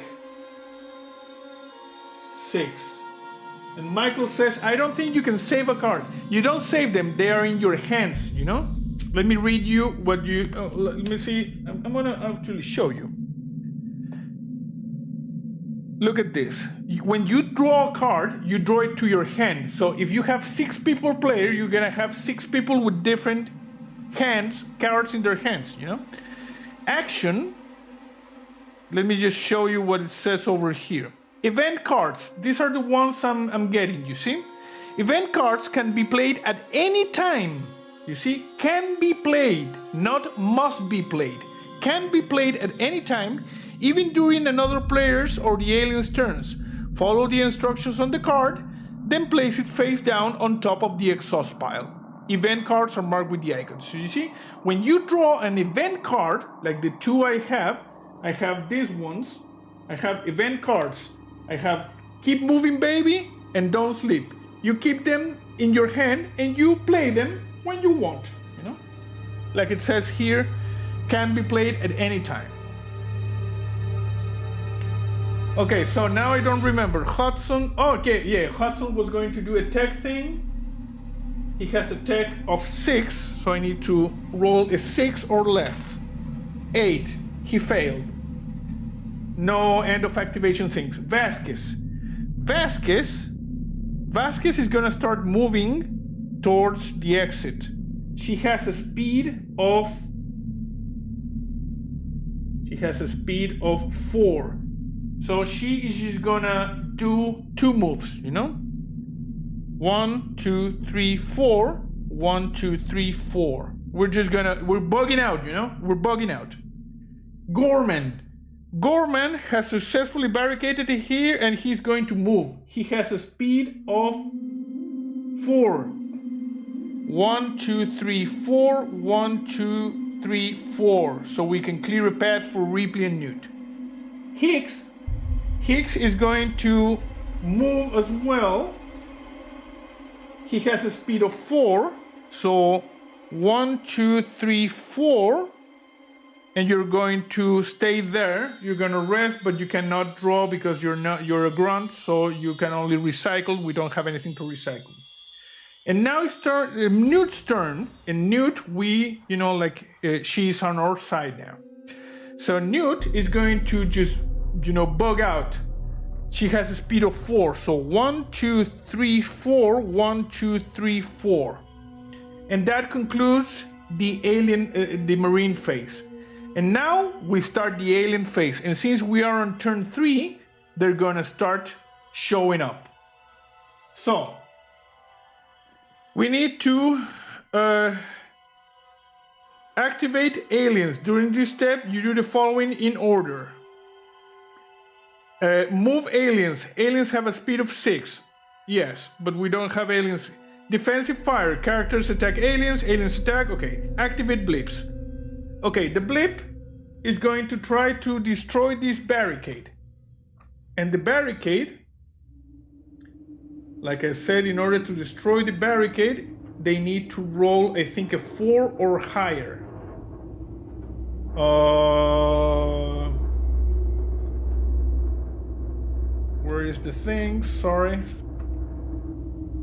6. And Michael says, I don't think you can save a card. You don't save them, they are in your hands, you know? Let me read you what you... let me see. I'm gonna actually show you. Look at this. When you draw a card, you draw it to your hand. So if you have 6 people player, you're gonna have 6 people with different cards in their hands, you know? Action. Let me just show you what it says over here. Event cards, these are the ones I'm getting, you see? Event cards can be played at any time. You see, can be played, not must be played. Can be played at any time, even during another player's or the alien's turns. Follow the instructions on the card, then place it face down on top of the exhaust pile. Event cards are marked with the icons. So you see, when you draw an event card, like the 2 I have these ones. I have event cards. I have keep moving baby and don't sleep. You keep them in your hand and you play them when you want, you know? Like it says here, can be played at any time. Okay, so now I don't remember. Hudson, okay, yeah, Hudson was going to do a tech thing. He has a tech of 6, so I need to roll a 6 or less. 8, he failed. No end of activation things. Vasquez is gonna start moving towards the exit. She has a speed of 4. So she is just gonna do 2 moves, you know? 1, 2, 3, 4. 1, 2, 3, 4. We're bugging out, you know? We're bugging out. Gorman has successfully barricaded here and he's going to move. He has a speed of 4. 1, 2, 3, 4. 1, 2, 3, 4. So we can clear a path for Ripley and Newt. Hicks is going to move as well. He has a speed of 4. So 1, 2, 3, 4. And you're going to stay there. You're going to rest, but you cannot draw because you're a grunt, so you can only recycle. We don't have anything to recycle. And now it's Newt's turn. And Newt, she's on our side now. So Newt is going to just, bug out. She has a speed of 4. So 1, 2, 3, 4. 1, 2, 3, 4. And that concludes the the Marine phase. And now we start the alien phase. And since we are on turn 3, they're gonna start showing up. So we need to activate aliens. During this step, you do the following in order. Move aliens. Aliens have a speed of 6. Yes, but we don't have aliens. Defensive fire. Characters attack aliens. Aliens attack. Okay. Activate blips. Okay, the blip is going to try to destroy this barricade. And the barricade, like I said, in order to destroy the barricade, they need to roll, I think, a 4 or higher. Where is the thing? Sorry.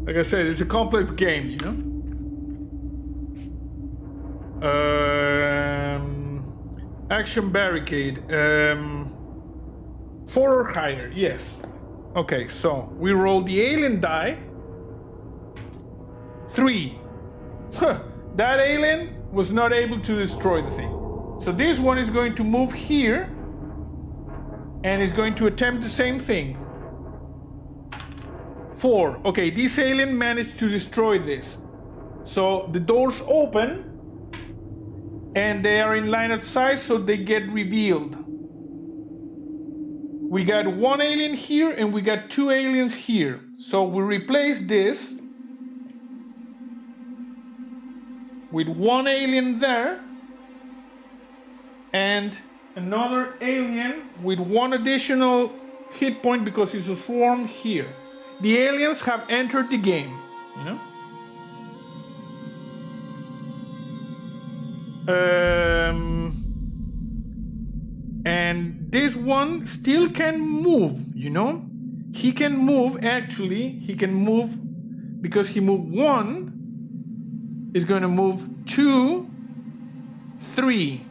Like I said, it's a complex game, you know? Action barricade. 4 or higher, yes. Okay, so we roll the alien die. 3. That alien was not able to destroy the thing. So this one is going to move here and is going to attempt the same thing. 4. Okay, this alien managed to destroy this. So the doors open and they are in line of sight, so they get revealed. We got 1 alien here and we got 2 aliens here. So we replace this with 1 alien there and another alien with 1 additional hit point because it's a swarm here. The aliens have entered the game, you know? And this one still can move, you know? He can move, because he moved 1, is going to move 2, 3.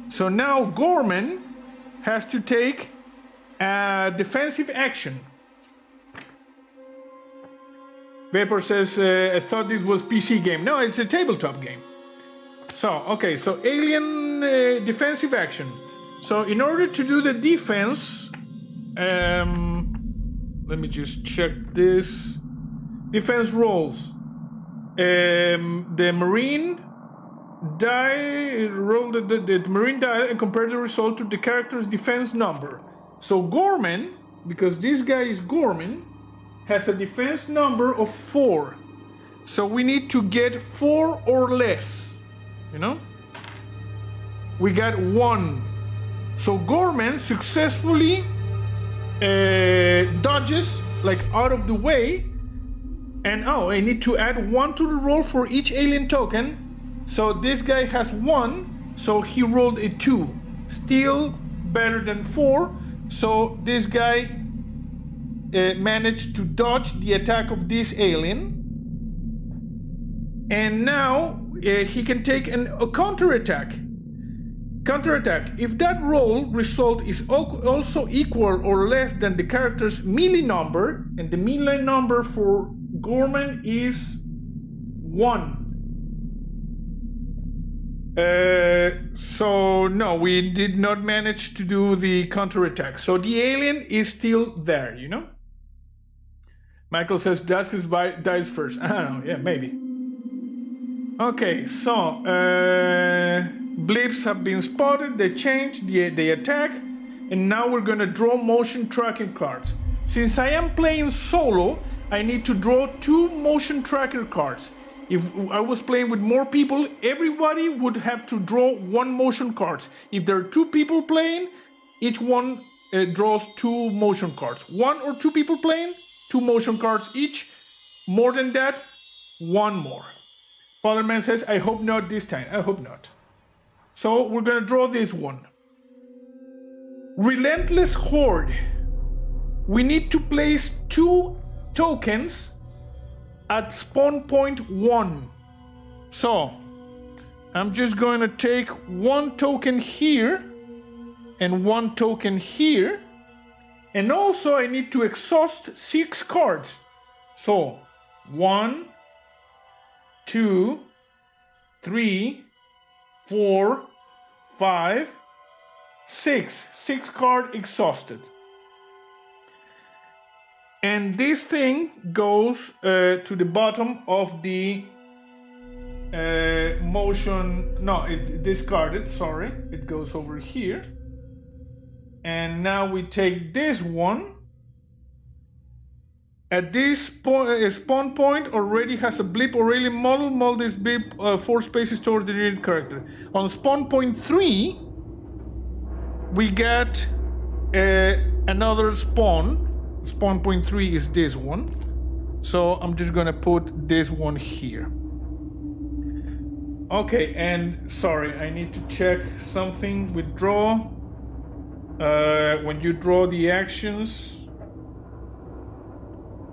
So now Gorman has to take a defensive action. Vapor says, I thought this was PC game. No, it's a tabletop game. So, okay, so alien defensive action. So in order to do the defense, let me just check this. Defense rolls. The Marine die, roll the Marine die and compare the result to the character's defense number. So Gorman, because this guy is Gorman, has a defense number of 4. So we need to get 4 or less, you know? We got 1. So Gorman successfully dodges, like, out of the way, And oh, I need to add 1 to the roll for each alien token. So this guy has 1, so he rolled a 2. Still better than 4. So this guy managed to dodge the attack of this alien. And now he can take a counterattack. Counterattack. If that roll result is also equal or less than the character's melee number, and the melee number for Gorman is 1. So no, we did not manage to do the counterattack. So the alien is still there, you know? Michael says Daskus dies first. I don't know, yeah, maybe. Okay, so blips have been spotted, they change, they attack, and now we're gonna draw motion tracker cards. Since I am playing solo, I need to draw 2 motion tracker cards. If I was playing with more people, everybody would have to draw 1 motion card. If there are 2 people playing, each one draws 2 motion cards. 1 or 2 people playing, 2 motion cards each. More than that, 1 more. Fatherman says, I hope not this time. I hope not. So we're gonna draw this one. Relentless Horde. We need to place 2 tokens at spawn point 1. So I'm just going to take 1 token here and 1 token here. And also I need to exhaust 6 cards. So 1, 2, 3, 4, 5, 6. 6 card exhausted. And this thing goes to the bottom of the motion. No, it's discarded, sorry. It goes over here. And now we take this one. At this spawn point already has a blip already model this blip 4 spaces toward the nearest character. On spawn point 3, we get another spawn. Spawn point 3 is this one. So I'm just gonna put this one here. Okay, and sorry, I need to check something with draw. When you draw the actions,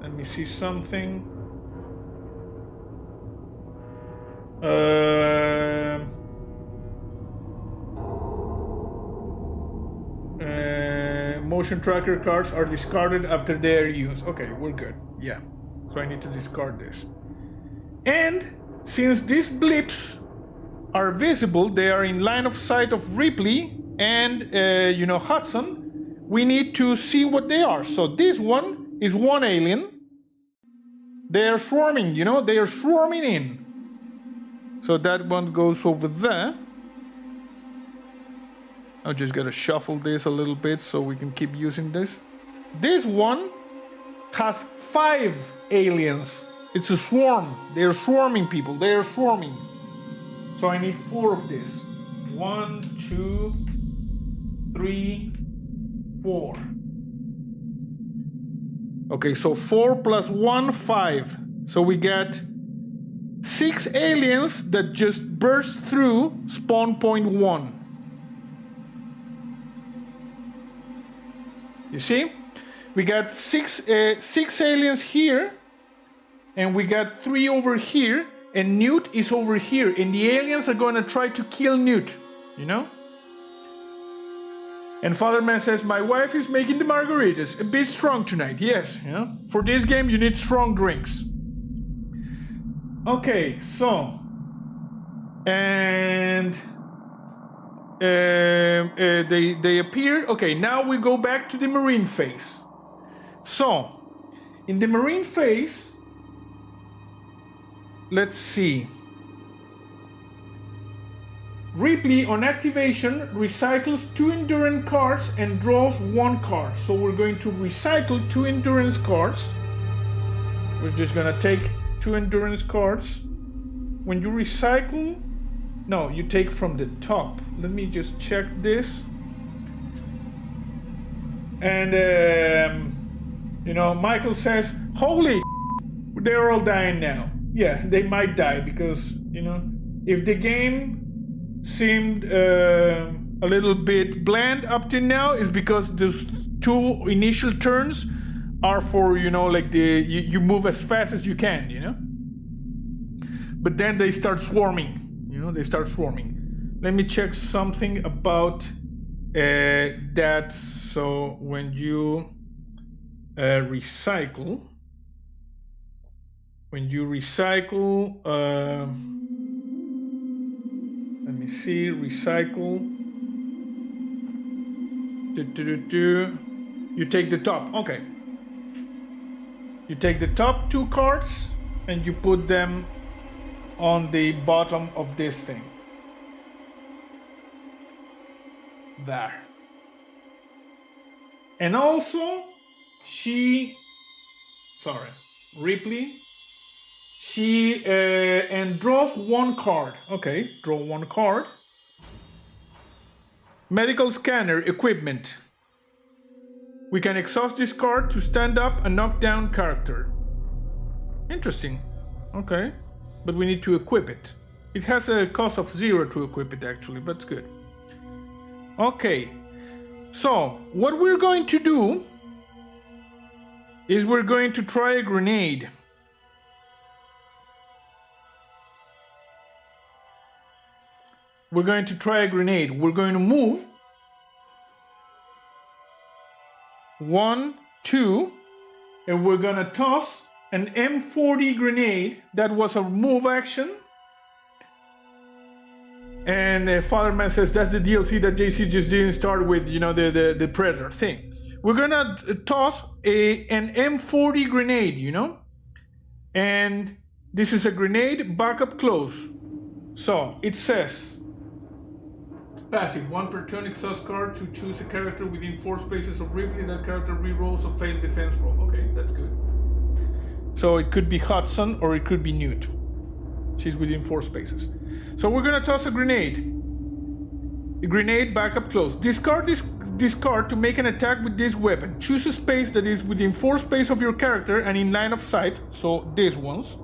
let me see something. Motion tracker cards are discarded after they are used. Okay, we're good. Yeah. So I need to discard this. And since these blips are visible, they are in line of sight of Ripley and Hudson. We need to see what they are. So this one is 1 alien. They are swarming, they are swarming in. So that one goes over there. I just gotta shuffle this a little bit so we can keep using this. This one has 5 aliens. It's a swarm. They are swarming people. They are swarming. So I need 4 of this. 1, 2, 3, 4. Okay, so 4 plus 1, 5. So we get 6 aliens that just burst through spawn point 1. You see? We got 6 aliens here, and we got 3 over here, and Newt is over here, and the aliens are going to try to kill Newt, And Fatherman says, my wife is making the margaritas. A bit strong tonight, yes. For this game, you need strong drinks. Okay, so... And... they appear. Okay, now we go back to the Marine phase. So, in the Marine phase, let's see. Ripley, on activation, recycles 2 endurance cards and draws 1 card. So we're going to recycle 2 endurance cards. We're just gonna take 2 endurance cards. When you recycle, no, you take from the top. Let me just check this. And Michael says, holy They're all dying now. Yeah, they might die because, you know, if the game seemed a little bit bland up to now, is because those 2 initial turns are for, you know, like you move as fast as you can, you know? But then they start swarming, you know, they start swarming. Let me check something about that. So when you recycle, let me see, recycle, you take the top, okay. You take the top 2 cards and you put them on the bottom of this thing. There. And also, Ripley, and draws 1 card. Okay, draw 1 card. Medical scanner equipment. We can exhaust this card to stand up a knockdown character. Interesting. Okay, but we need to equip it. It has a cost of 0 to equip it actually, but it's good. Okay, so what we're going to do is we're going to try a grenade. We're going to try a grenade. We're going to move 1, 2, and we're going to toss an M40 grenade. That was a move action. And Fatherman says that's the DLC that JC just didn't start with, you know, the Predator thing. We're gonna toss an M40 grenade, you know? And this is a grenade back up close. So it says, passive, 1 per turn, exhaust card to choose a character within 4 spaces of Ripley. That character re-rolls a failed defense roll. Okay, that's good. So it could be Hudson or it could be Newt. She's within 4 spaces. So we're gonna toss a grenade. A grenade back up close. Discard this card to make an attack with this weapon. Choose a space that is within 4 spaces of your character and in line of sight. So these ones.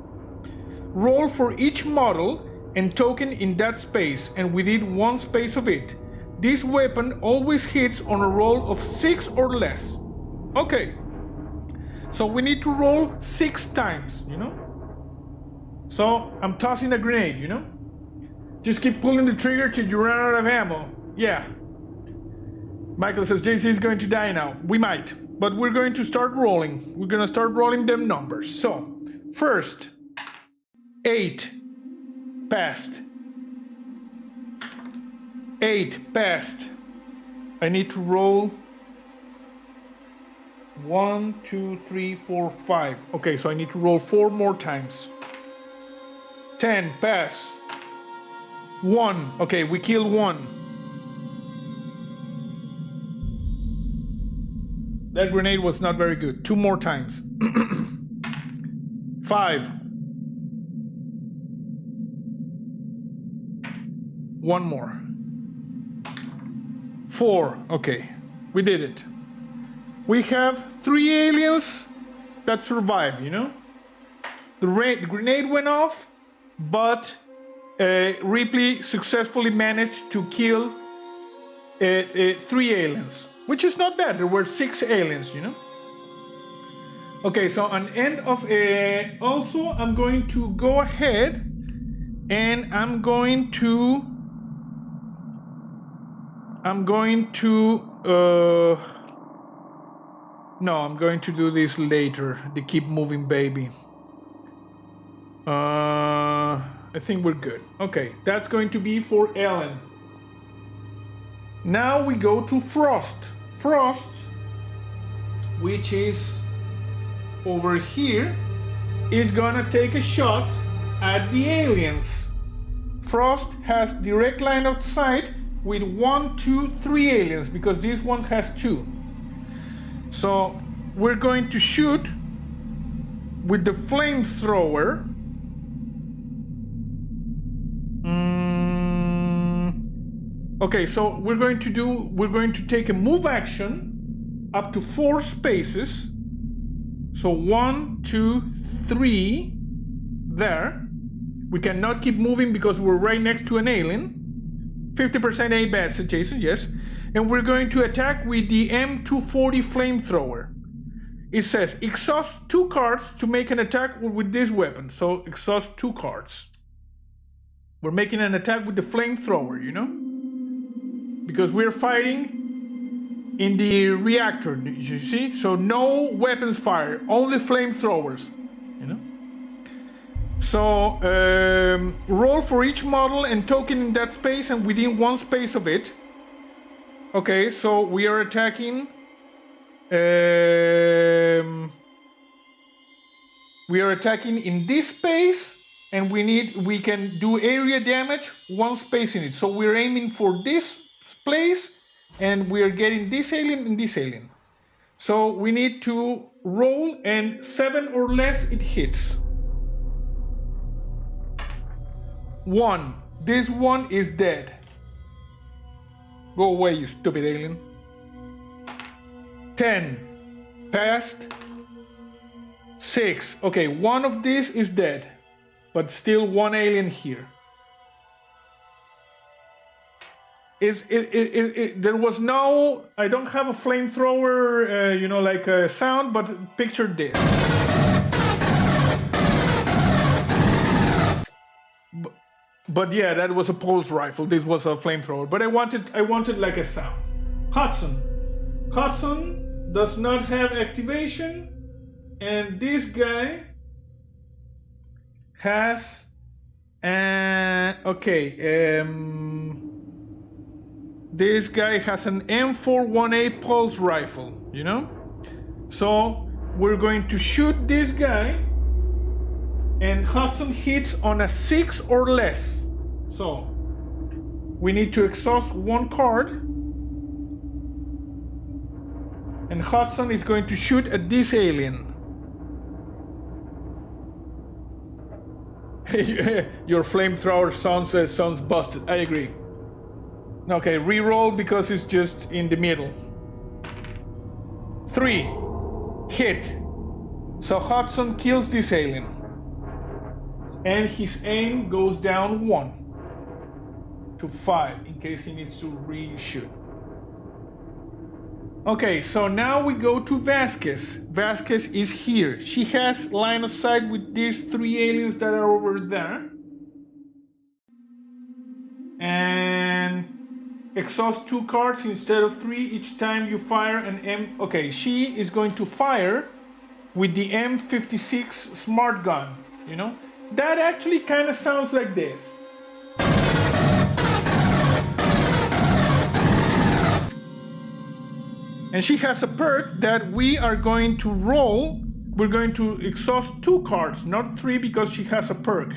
Roll for each model and token in that space and within 1 space of it. This weapon always hits on a roll of 6 or less. Okay. So we need to roll 6 times, you know? So I'm tossing a grenade, you know? Just keep pulling the trigger till you run out of ammo. Yeah. Michael says JC is going to die now. We might, but we're going to start rolling. We're going to start rolling them numbers. So, first, 8 passed. 8 passed. I need to roll 1, 2, 3, 4, 5. Okay, so I need to roll 4 more times. 10 pass. 1. Okay, we killed 1. That grenade was not very good. 2 more times. 5. 1 more. 4. Okay, we did it. We have 3 aliens that survived, you know? The grenade went off, but Ripley successfully managed to kill 3 aliens, which is not bad. There were 6 aliens, you know? Okay, so an end of also, I'm going to go ahead and I'm going to no, I'm going to do this later. The keep moving baby. I think we're good. Okay, that's going to be for Ellen. Now we go to Frost. Frost, which is over here, is gonna take a shot at the aliens. Frost has direct line of sight with 1, 2, 3 aliens because this one has 2. So we're going to shoot with the flamethrower. Okay, so we're going to take a move action up to 4 spaces So 1, 2, 3. There. We cannot keep moving because we're right next to an alien. 50% ain't bad, said Jason, yes. And we're going to attack with the M240 flamethrower. It says, exhaust 2 cards to make an attack with this weapon. So, exhaust 2 cards. We're making an attack with the flamethrower, you know? Because we're fighting in the reactor, you see? So, no weapons fire, only flamethrowers, you know? So, roll for each model and token in that space and within one space of it. Okay, so we are attacking. We are attacking in this space, and we can do area damage one space in it. So we're aiming for this place, and we are getting this alien and this alien. So we need to roll, and 7 or less it hits. 1. This one is dead. Go away, you stupid alien. 10. Passed. 6. Okay, one of these is dead. But still one alien here. There was no... I don't have a flamethrower, you know, like a sound, but picture this. But yeah, that was a pulse rifle. This was a flamethrower. But I wanted like a sound. Hudson does not have activation, and this guy has this guy has an M41A pulse rifle, you know? So we're going to shoot this guy, and Hudson hits on a 6 or less. So we need to exhaust 1 card, and Hudson is going to shoot at this alien. Your flamethrower sounds busted. I agree. Okay, reroll because it's just in the middle. 3. Hit. So Hudson kills this alien. And his aim goes down 1 to 5 in case he needs to reshoot. Okay, so now we go to Vasquez. Vasquez is here. She has line of sight with these 3 aliens that are over there. And exhaust 2 cards instead of 3 each time you fire an M. Okay, she is going to fire with the M56 smart gun, you know? That actually kind of sounds like this. And she has a perk that we are going to roll. We're going to exhaust 2 cards, not 3, because she has a perk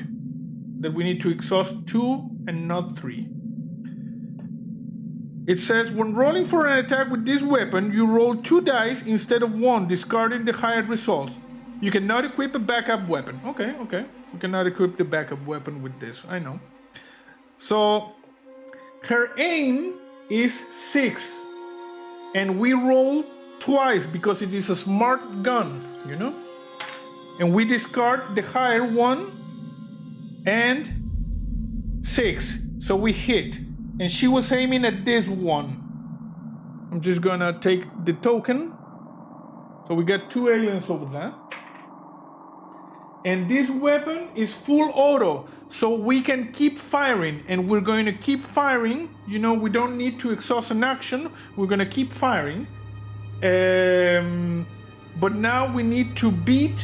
that we need to exhaust 2 and not 3. It says, when rolling for an attack with this weapon, you roll 2 dice instead of 1, discarding the higher results. You cannot equip a backup weapon. Okay. We cannot equip the backup weapon with this, I know. So, her aim is 6. And we roll twice because it is a smart gun, you know? And we discard the higher one and 6. So we hit. And she was aiming at this one. I'm just gonna take the token. So we got 2 aliens over there. And this weapon is full auto, so we can keep firing, and we're going to keep firing. You know, we don't need to exhaust an action. We're going to keep firing. But now we need to beat...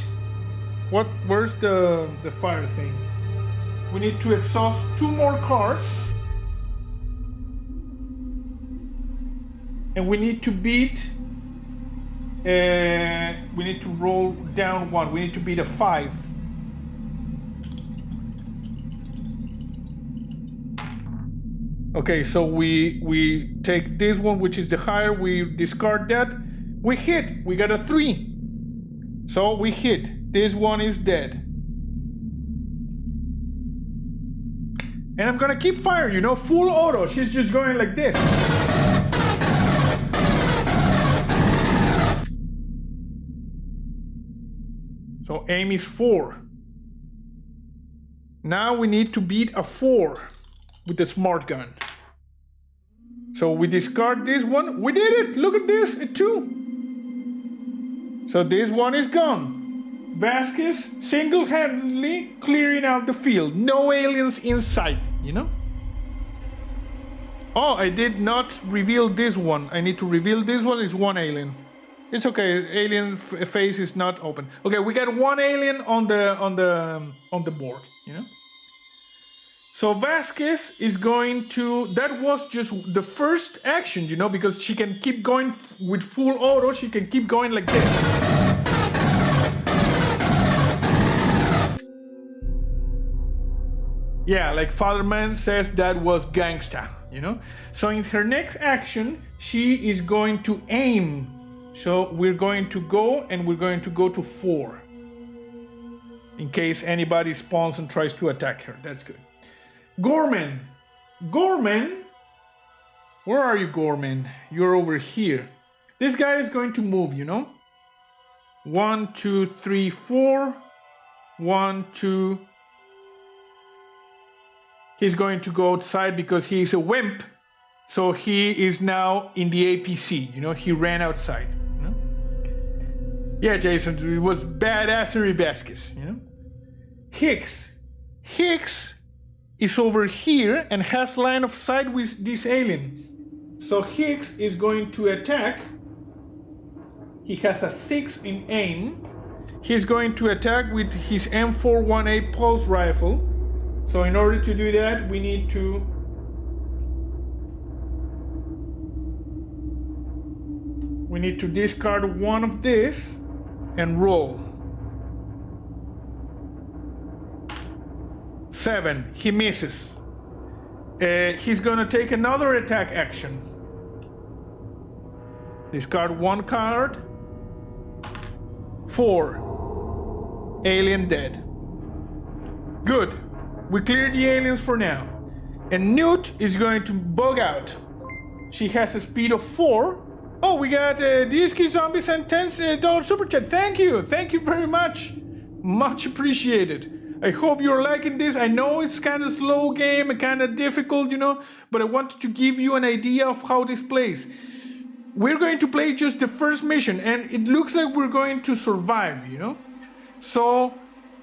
Where's the fire thing? We need to exhaust 2 more cards. And we need to beat... we need to roll down 1. We need to beat a 5. Okay, so we take this one, which is the higher. We discard that. We hit. We got a 3. So we hit. This one is dead. And I'm gonna keep firing, you know, full auto. She's just going like this. So aim is 4. Now we need to beat a 4 with the smart gun. So we discard this one. We did it! Look at this, a 2. So this one is gone. Vasquez single-handedly clearing out the field. No aliens in sight, you know? Oh, I did not reveal this one. I need to reveal this one. Is one alien. It's okay. Alien face is not open. Okay, we got one alien on the board, you know? So Vasquez is going to, that was just the first action, you know, because she can keep going with full auto. She can keep going like this. Yeah, like Fatherman says, that was gangsta, you know? So in her next action, she is going to aim. So we're going to go and we're going to go to 4. In case anybody spawns and tries to attack her. That's good. Gorman. Gorman? Where are you, Gorman? You're over here. This guy is going to move, you know? 1, 2, 3, 4. 1, 2. He's going to go outside because he's a wimp. So he is now in the APC, you know? He ran outside, you know? Yeah, Jason, it was badassery Vasquez, you know? Hicks. Hicks is over here and has line of sight with this alien. So Hicks is going to attack. He has a 6 in aim. He's going to attack with his M418 pulse rifle. So in order to do that, we need to discard one of this and roll. 7. He misses. He's gonna take another attack action. Discard one card. 4. Alien dead. Good. We cleared the aliens for now. And Newt is going to bug out. She has a speed of 4. Oh, we got DSQ Zombies and $10 super chat. Thank you. Thank you very much. Much appreciated. I hope you're liking this. I know it's kind of slow game and kind of difficult, you know, but I wanted to give you an idea of how this plays. We're going to play just the first mission and it looks like we're going to survive, you know. So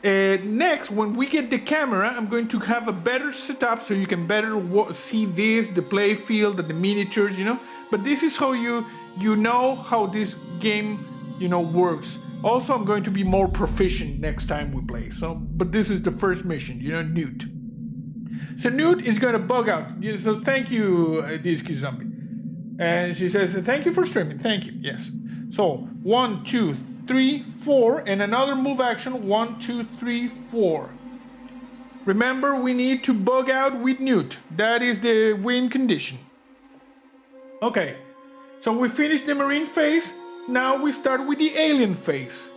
next, when we get the camera, I'm going to have a better setup so you can better see this, the play field, and the miniatures, you know. But this is how you know how this game, you know, works. Also, I'm going to be more proficient next time we play. So, but this is the first mission, you know, Newt. So Newt is going to bug out. So thank you, DSQ Zombie. And she says, thank you for streaming. Thank you. Yes. So 1, 2, 3, 4, and another move action. 1, 2, 3, 4. Remember, we need to bug out with Newt. That is the win condition. Okay. So we finished the Marine phase. Now we start with the alien phase.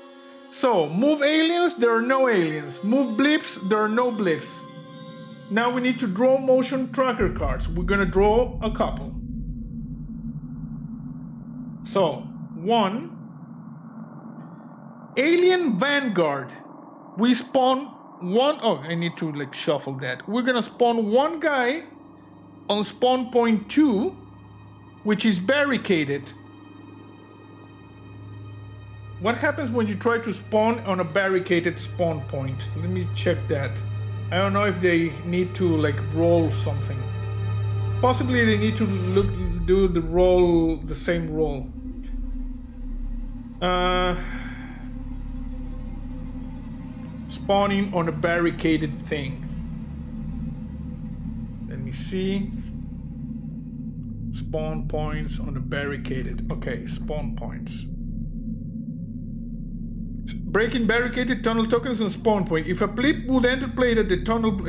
So, move aliens, there are no aliens. Move blips, there are no blips. Now we need to draw motion tracker cards. We're gonna draw a couple. So, 1. Alien Vanguard. We spawn one. Oh, I need to like shuffle that. We're gonna spawn one guy on spawn point 2, which is barricaded. What happens when you try to spawn on a barricaded spawn point? Let me check that. I don't know if they need to like roll something. Possibly they need to do the same roll. Spawning on a barricaded thing. Let me see. Spawn points on a barricaded. Okay, spawn points. Breaking barricaded tunnel tokens and spawn point. If a blip would enter play at the tunnel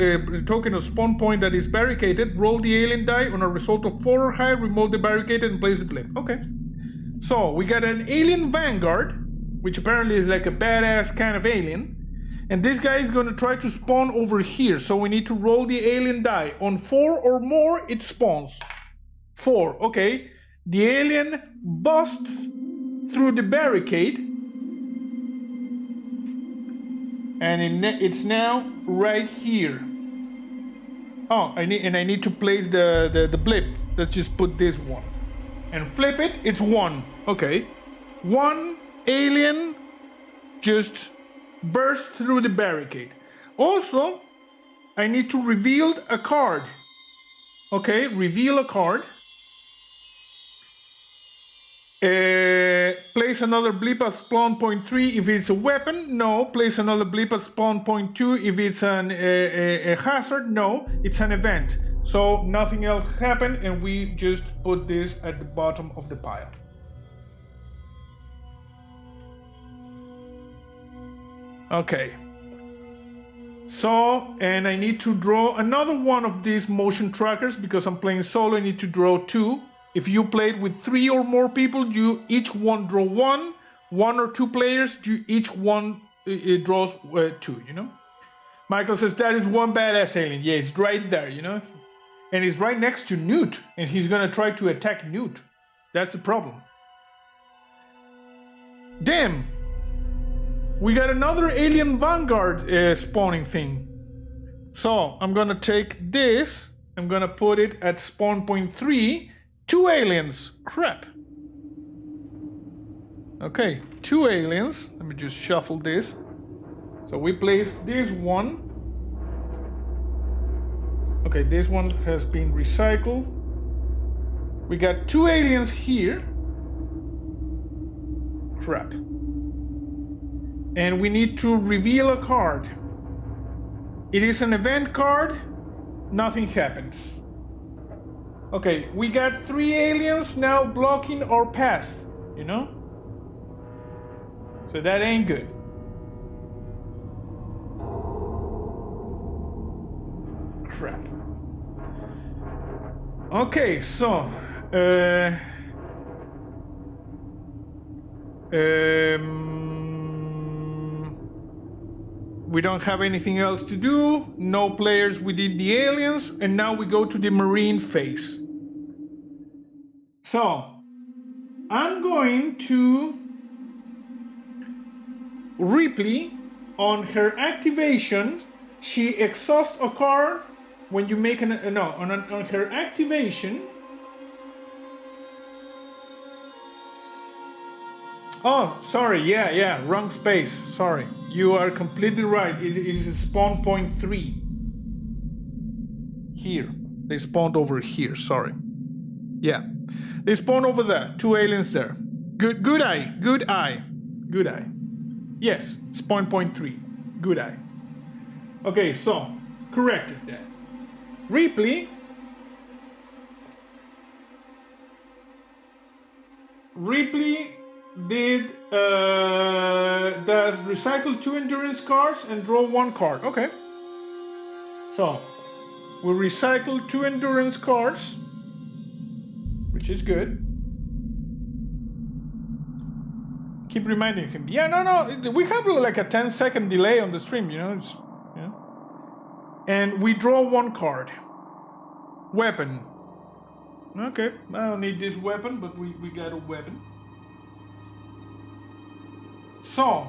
token of spawn point that is barricaded, roll the alien die on a result of 4 or higher, remove the barricaded and place the blip. Okay. So we got an alien Vanguard, which apparently is like a badass kind of alien. And this guy is going to try to spawn over here. So we need to roll the alien die. On 4 or more, it spawns. 4. Okay. The alien busts through the barricade. And it's now right here. Oh, I need to place the blip. Let's just put this one. And flip it, it's 1. Okay. 1 alien just burst through the barricade. Also, I need to reveal a card. Okay, reveal a card. Place another blip at spawn point 3 if it's a weapon. No. Place another blip at spawn point 2 if it's a hazard. No, it's an event. So nothing else happened, and we just put this at the bottom of the pile. Okay. So, and I need to draw another one of these motion trackers because I'm playing solo. I need to draw 2. If you played with 3 or more people, you each one draw 1. 1 or 2 players, you each one it draws 2. You know. Michael says that is one badass alien. Yeah, it's right there. You know. And he's right next to Newt, and he's gonna try to attack Newt. That's the problem. Damn! We got another alien vanguard spawning thing. So, I'm gonna take this, I'm gonna put it at spawn point 3. 2 aliens. Crap. Okay, 2 aliens. Let me just shuffle this. So we place this one. Okay, this one has been recycled. We got 2 aliens here. Crap. And we need to reveal a card. It is an event card. Nothing happens. Okay, we got 3 aliens now blocking our path, you know? So that ain't good. Crap. Okay, so we don't have anything else to do. No players within the aliens, and now we go to the marine phase. So I'm going to Ripley on her activation. She exhausts a card. When you make on her activation. Oh, sorry, yeah, wrong space. Sorry, you are completely right. It is spawn point 3. Here, they spawned over here. Sorry, yeah, they spawned over there. 2 aliens there. Good eye. Yes, spawn point 3. Good eye. Okay, so corrected that. Ripley did does recycle 2 endurance cards and draw 1 card. Okay. So we recycle 2 endurance cards, which is good. Keep reminding him. Yeah, no. We have like a 10-second delay on the stream, you know. And we draw 1 card. Weapon. Okay, I don't need this weapon, but we got a weapon. So,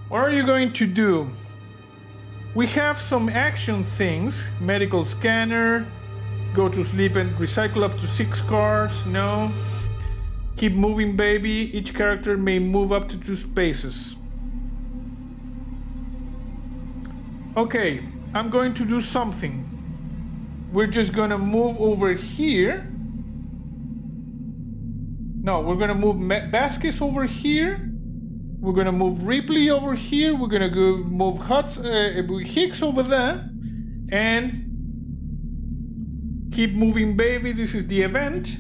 what are you going to do? We have some action things. Medical scanner. Go to sleep and recycle up to 6 cards. No. Keep moving, baby. Each character may move up to 2 spaces. Okay, I'm going to do something. We're just gonna move over here. No, we're gonna move Vasquez over here. We're gonna move Ripley over here. We're gonna go move Hicks over there. And keep moving, baby. This is the event.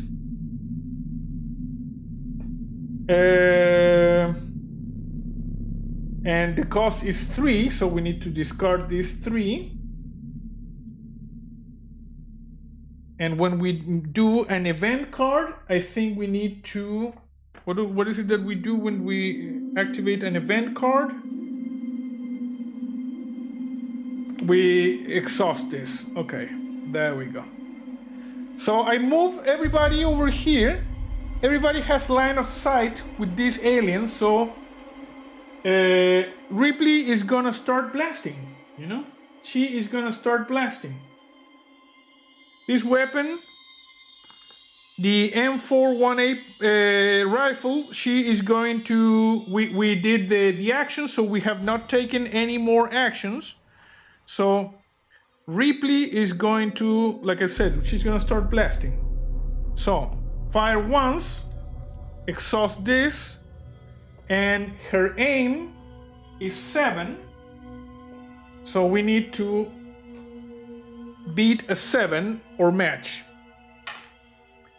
And the cost is 3, so we need to discard this 3. And when we do an event card, I think we need to... What is it that we do when we activate an event card? We exhaust this. Okay, there we go. So I move everybody over here. Everybody has line of sight with these aliens, so Ripley is gonna start blasting, you know? She is gonna start blasting. This weapon, the M418 rifle, she is going to... We did the action, so we have not taken any more actions. So Ripley is going to, like I said, she's gonna start blasting. So, fire once, exhaust this, and her aim is 7. So we need to beat a 7 or match.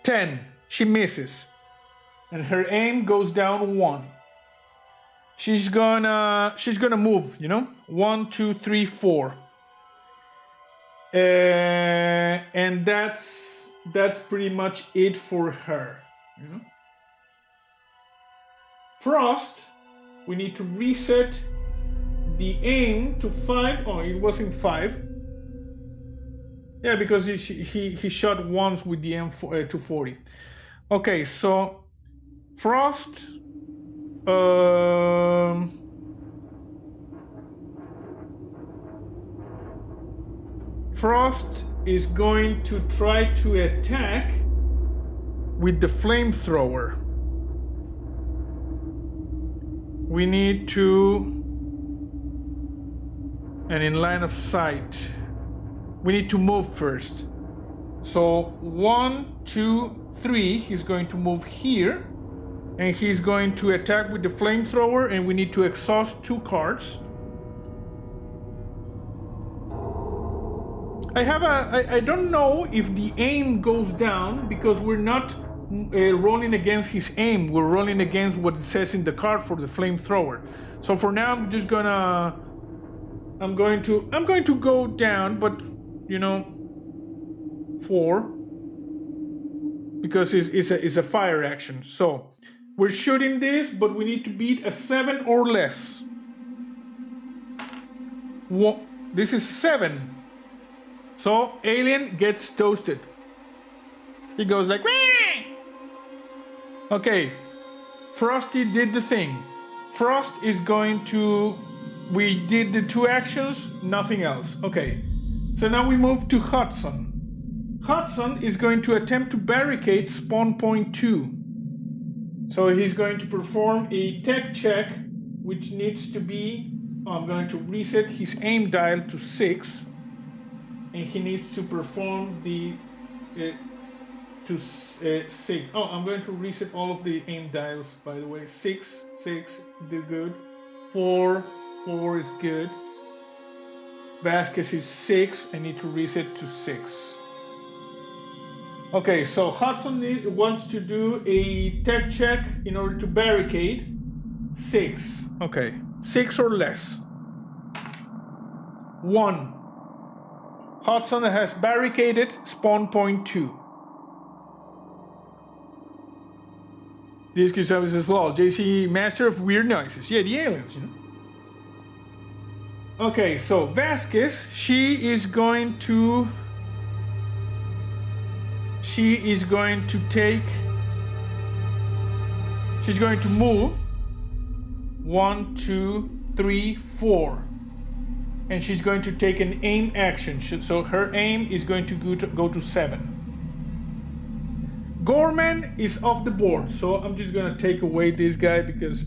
10, she misses. And her aim goes down 1. She's gonna move, you know? 1, 2, 3, 4. And that's pretty much it for her, you know? Frost, we need to reset the aim to 5. Oh, it wasn't 5. Yeah, because he shot once with the M240. Okay, so Frost. Frost is going to try to attack with the flamethrower. We need to, and in line of sight, we need to move first. So 1, 2, 3, he's going to move here, and he's going to attack with the flamethrower, and we need to exhaust 2 cards. I don't know if the aim goes down because we're not rolling against his aim. We're rolling against what it says in the card for the flamethrower. So for now, I'm going to go down, but you know, 4 because it's a fire action. So we're shooting this, but we need to beat a 7 or less. This is 7. So Alien gets toasted. He goes like, wee! Okay, Frosty did the thing. Frost is going to... We did the 2 actions, nothing else. Okay, so now we move to Hudson. Hudson is going to attempt to barricade spawn point 2. So he's going to perform a tech check, which needs to be... I'm going to reset his aim dial to 6. And he needs to perform the... to 6. Oh, I'm going to reset all of the aim dials, by the way. 6, do good. 4 is good. Vasquez is 6. I need to reset to 6. Okay, so Hudson wants to do a tech check in order to barricade. 6. Okay, 6 or less. 1. Hudson has barricaded spawn point 2. DSQ services law. JC, master of weird noises. Yeah, the aliens, you know. Okay, so Vasquez, she is going to move 1, 2, 3, 4. And she's going to take an aim action. So her aim is going to go to 7. Gorman is off the board. So I'm just going to take away this guy because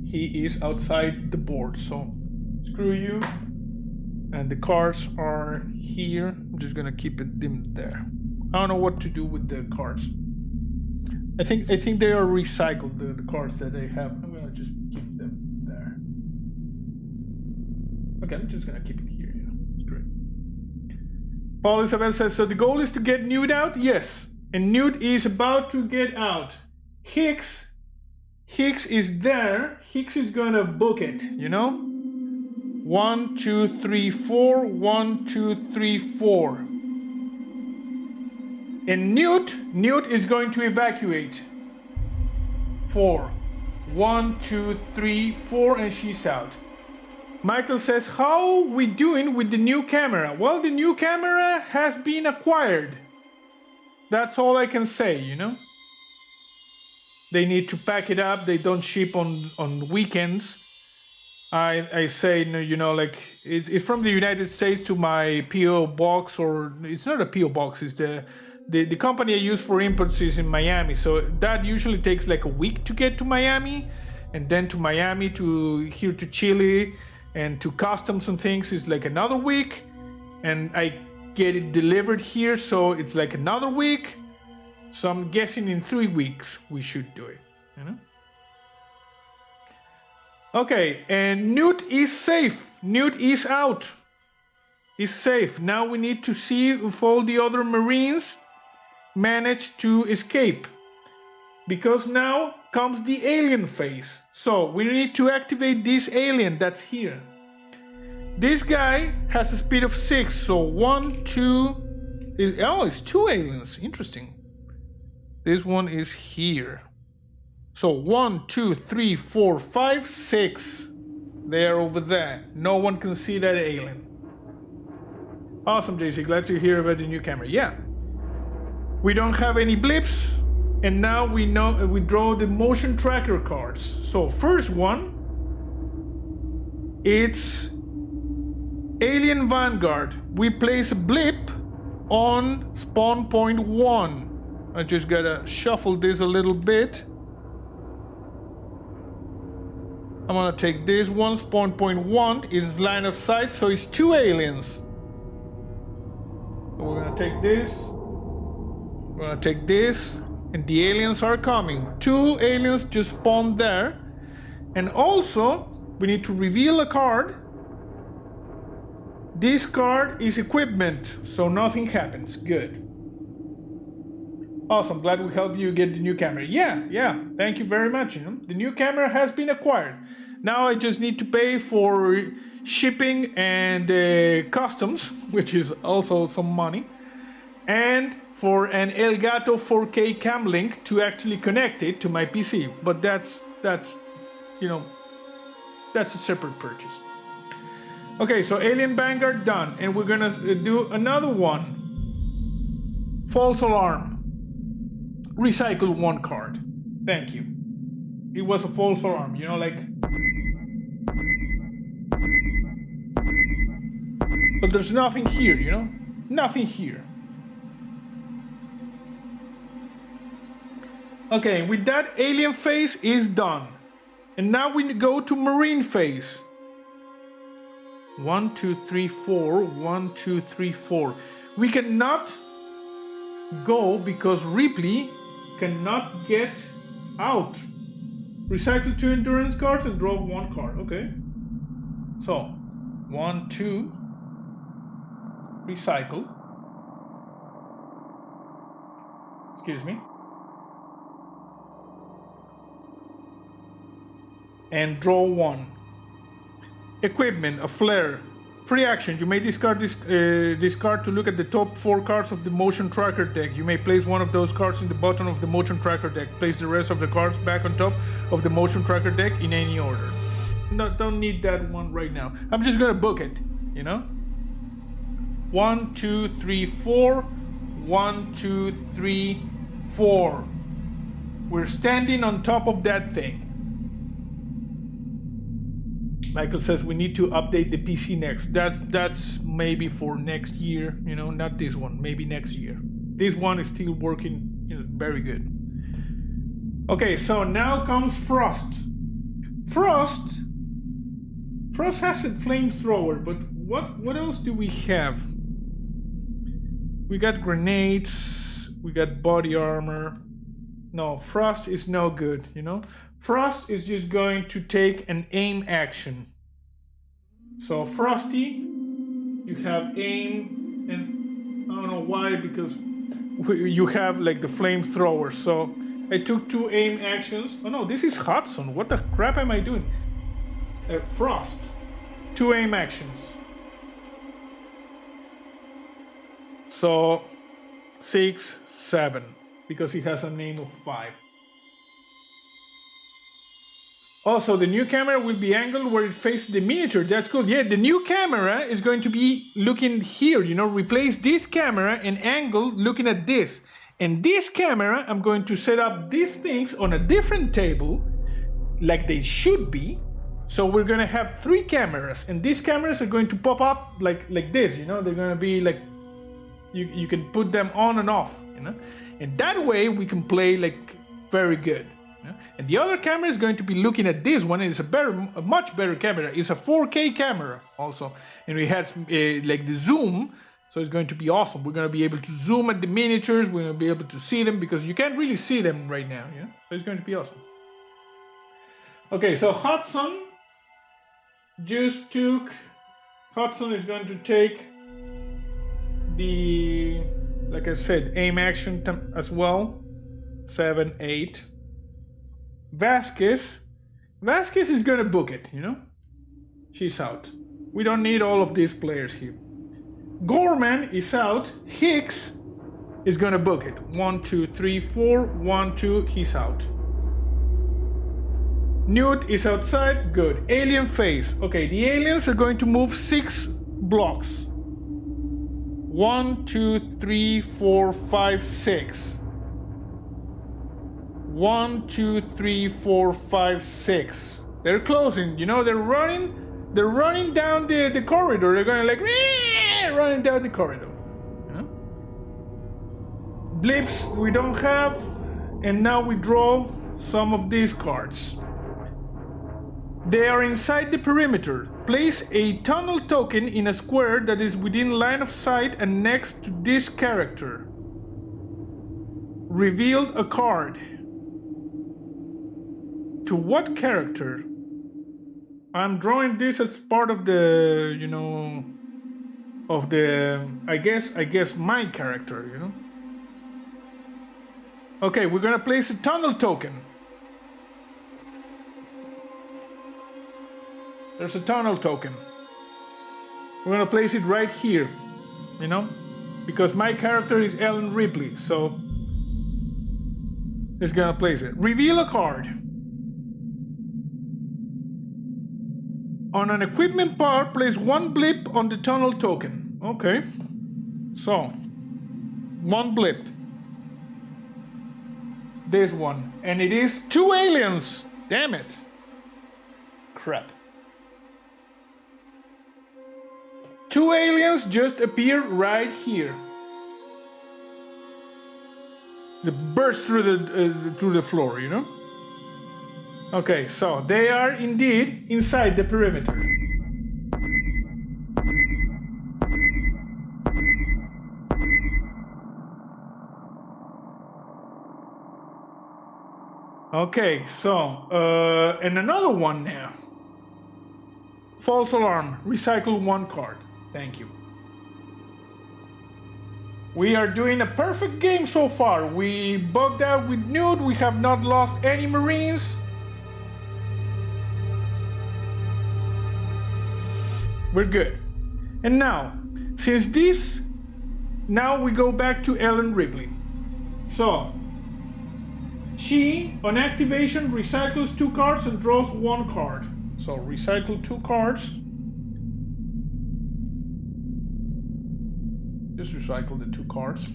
he is outside the board. So screw you. And the cards are here. I'm just going to keep them there. I don't know what to do with the cards. I think they are recycled, the cards that they have. I'm going to just keep them there. Okay, I'm just gonna keep it here, you know. It's great. Paul Isabel says, so the goal is to get Newt out? Yes. And Newt is about to get out. Hicks is there. Hicks is gonna book it, you know? 1, 2, 3, 4. 1, 2, 3, 4. And Newt is going to evacuate. 4. 1, 2, 3, 4, and she's out. Michael says, how we doing with the new camera? Well, the new camera has been acquired. That's all I can say, you know? They need to pack it up. They don't ship on weekends. I say, you know, like it's from the United States to my PO box, or it's not a PO box. It's the company I use for inputs is in Miami, so that usually takes like a week to get to Miami, and then to Miami to here to Chile, and to customs and things is like another week, and I get it delivered here, so it's like another week. So I'm guessing in 3 weeks we should do it, you know. Okay, and Newt is safe. Newt is out. Is safe. Now we need to see if all the other Marines manage to escape. Because now comes the alien phase. So we need to activate this alien that's here. This guy has a speed of 6. So 1, 2... it's 2 aliens. Interesting. This one is here. So 1, 2, 3, 4, 5, 6. They are over there. No one can see that alien. Awesome, JC. Glad to hear about the new camera. Yeah. We don't have any blips. And now we draw the motion tracker cards. So first one, it's Alien Vanguard. We place a blip on spawn point 1. I just gotta shuffle this a little bit. I'm gonna take this one, spawn point 1 is line of sight, so it's 2 aliens. So we're gonna take this, we're gonna take this, and the aliens are coming. 2 aliens just spawned there. And also, we need to reveal a card. This card is equipment, so nothing happens. Good. Awesome, glad we helped you get the new camera. Yeah, thank you very much. You know, the new camera has been acquired. Now I just need to pay for shipping and customs, which is also some money, and for an Elgato 4K cam link to actually connect it to my PC. But that's you know, that's a separate purchase. Okay, so Alien Vanguard done, and we're gonna do another one. False alarm. Recycle 1 card. Thank you. It was a false alarm, you know, like... But there's nothing here, you know? Nothing here. Okay, with that, alien phase is done. And now we go to Marine phase. 1, 2, 3, 4. 1, 2, 3, 4. We cannot go because Ripley cannot get out. Recycle 2 endurance cards and draw 1 card. Okay. So 1, 2. Recycle. Excuse me. And draw 1. Equipment, a flare. Free action. You may discard this card to look at the top 4 cards of the motion tracker deck. You may place one of those cards in the bottom of the motion tracker deck. Place the rest of the cards back on top of the motion tracker deck in any order. No, don't need that one right now. I'm just gonna book it, you know? 1, 2, 3, 4. 1, 2, 3, 4. We're standing on top of that thing. Michael says we need to update the PC next. That's maybe for next year, you know, not this one, maybe next year. This one is still working, you know, very good. Okay, so now comes Frost. Frost has a flamethrower, but what else do we have? We got grenades, we got body armor. No, Frost is no good, you know? Frost is just going to take an aim action. So Frosty, you have aim, and I don't know why, because you have like the flamethrower. So I took 2 aim actions. Oh no, this is Hudson. What the crap am I doing? Frost, 2 aim actions. So 6, 7, because he has a name of 5. Also, the new camera will be angled where it faces the miniature. That's cool. Yeah, the new camera is going to be looking here, you know, replace this camera and angle looking at this. And this camera, I'm going to set up these things on a different table, like they should be. So we're gonna have 3 cameras, and these cameras are going to pop up like this, you know. They're gonna be like, you can put them on and off, you know, and that way we can play like very good. You know? And the other camera is going to be looking at this one. It's a much better camera. It's a 4K camera also, and we had like the zoom, so it's going to be awesome. We're gonna be able to zoom at the miniatures. We're gonna be able to see them because you can't really see them right now. You know, so it's going to be awesome. Okay, so Hudson is going to take the, like I said, aim action as well. 7, 8. Vasquez is gonna book it, you know? She's out. We don't need all of these players here. Gorman is out. Hicks is gonna book it. 1, 2, 3, 4. 1, 2, he's out. Newt is outside. Good. Alien phase. Okay, the aliens are going to move 6 blocks. 1, 2, 3, 4, 5, 6. 1, 2, 3, 4, 5, 6. They're closing. You know, they're running down the corridor. They're going like running down the corridor. You know? Blips we don't have, and now we draw some of these cards. They are inside the perimeter. Place a tunnel token in a square that is within line of sight and next to this character. Revealed a card. To what character? I'm drawing this as part of the, you know, of the, I guess my character, you know. Okay, we're gonna place a tunnel token. There's a tunnel token. We're gonna place it right here, you know, because my character is Ellen Ripley, so it's gonna place it. Reveal a card. On an equipment part, place 1 blip on the tunnel token. Okay, so 1 blip. This one, and it is 2 aliens. Damn it! Crap. 2 aliens just appear right here. They burst through the floor, you know. Okay, so they are indeed inside the perimeter. Okay, so and another one now. False alarm. Recycle 1 card. Thank you. We are doing a perfect game so far. We bugged out with Newt. We have not lost any Marines. We're good. And now, since this, now we go back to Ellen Ripley. So, she, on activation, recycles 2 cards and draws 1 card. So, recycle 2 cards. Just recycle the 2 cards.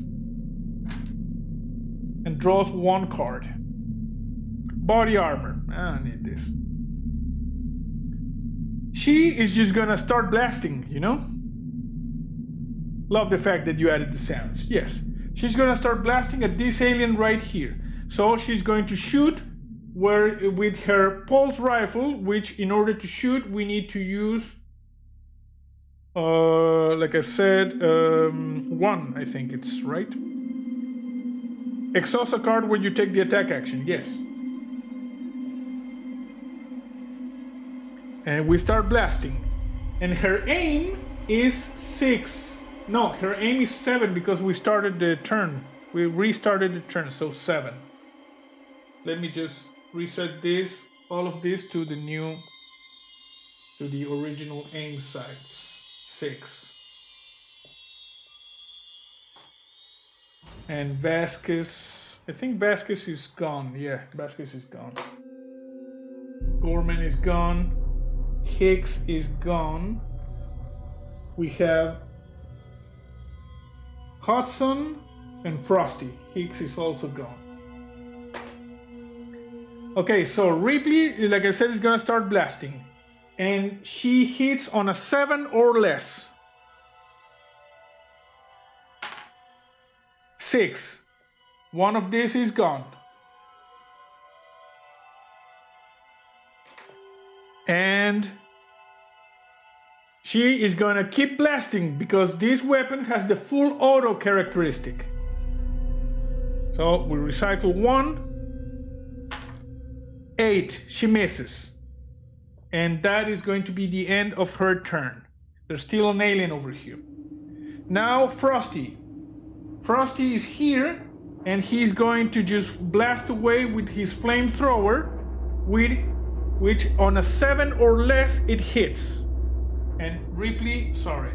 And draws 1 card. Body armor. I don't need this. She is just gonna start blasting, you know? Love the fact that you added the sounds. Yes. She's gonna start blasting at this alien right here. So she's going to shoot with her pulse rifle, which in order to shoot, we need to use, like I said, 1, I think it's right. Exhaust a card when you take the attack action, yes. And we start blasting. And her aim is 6. No, her aim is 7 because we started the turn. We restarted the turn, so 7. Let me just reset this, all of this to the original aim sights. 6. And Vasquez, I think Vasquez is gone. Yeah, Vasquez is gone. Gorman is gone. Hicks is gone. We have Hudson and Frosty. Hicks is also gone. Okay, so Ripley, like I said, is gonna start blasting. and she hits on a 7 or less. 6. One of these is gone. And she is gonna keep blasting because this weapon has the full auto characteristic. So we recycle 1. 8. She misses. And that is going to be the end of her turn. There's still an alien over here. Now Frosty. Frosty is here, and he's going to just blast away with his flamethrower, which on a 7 or less it hits. And Ripley, sorry.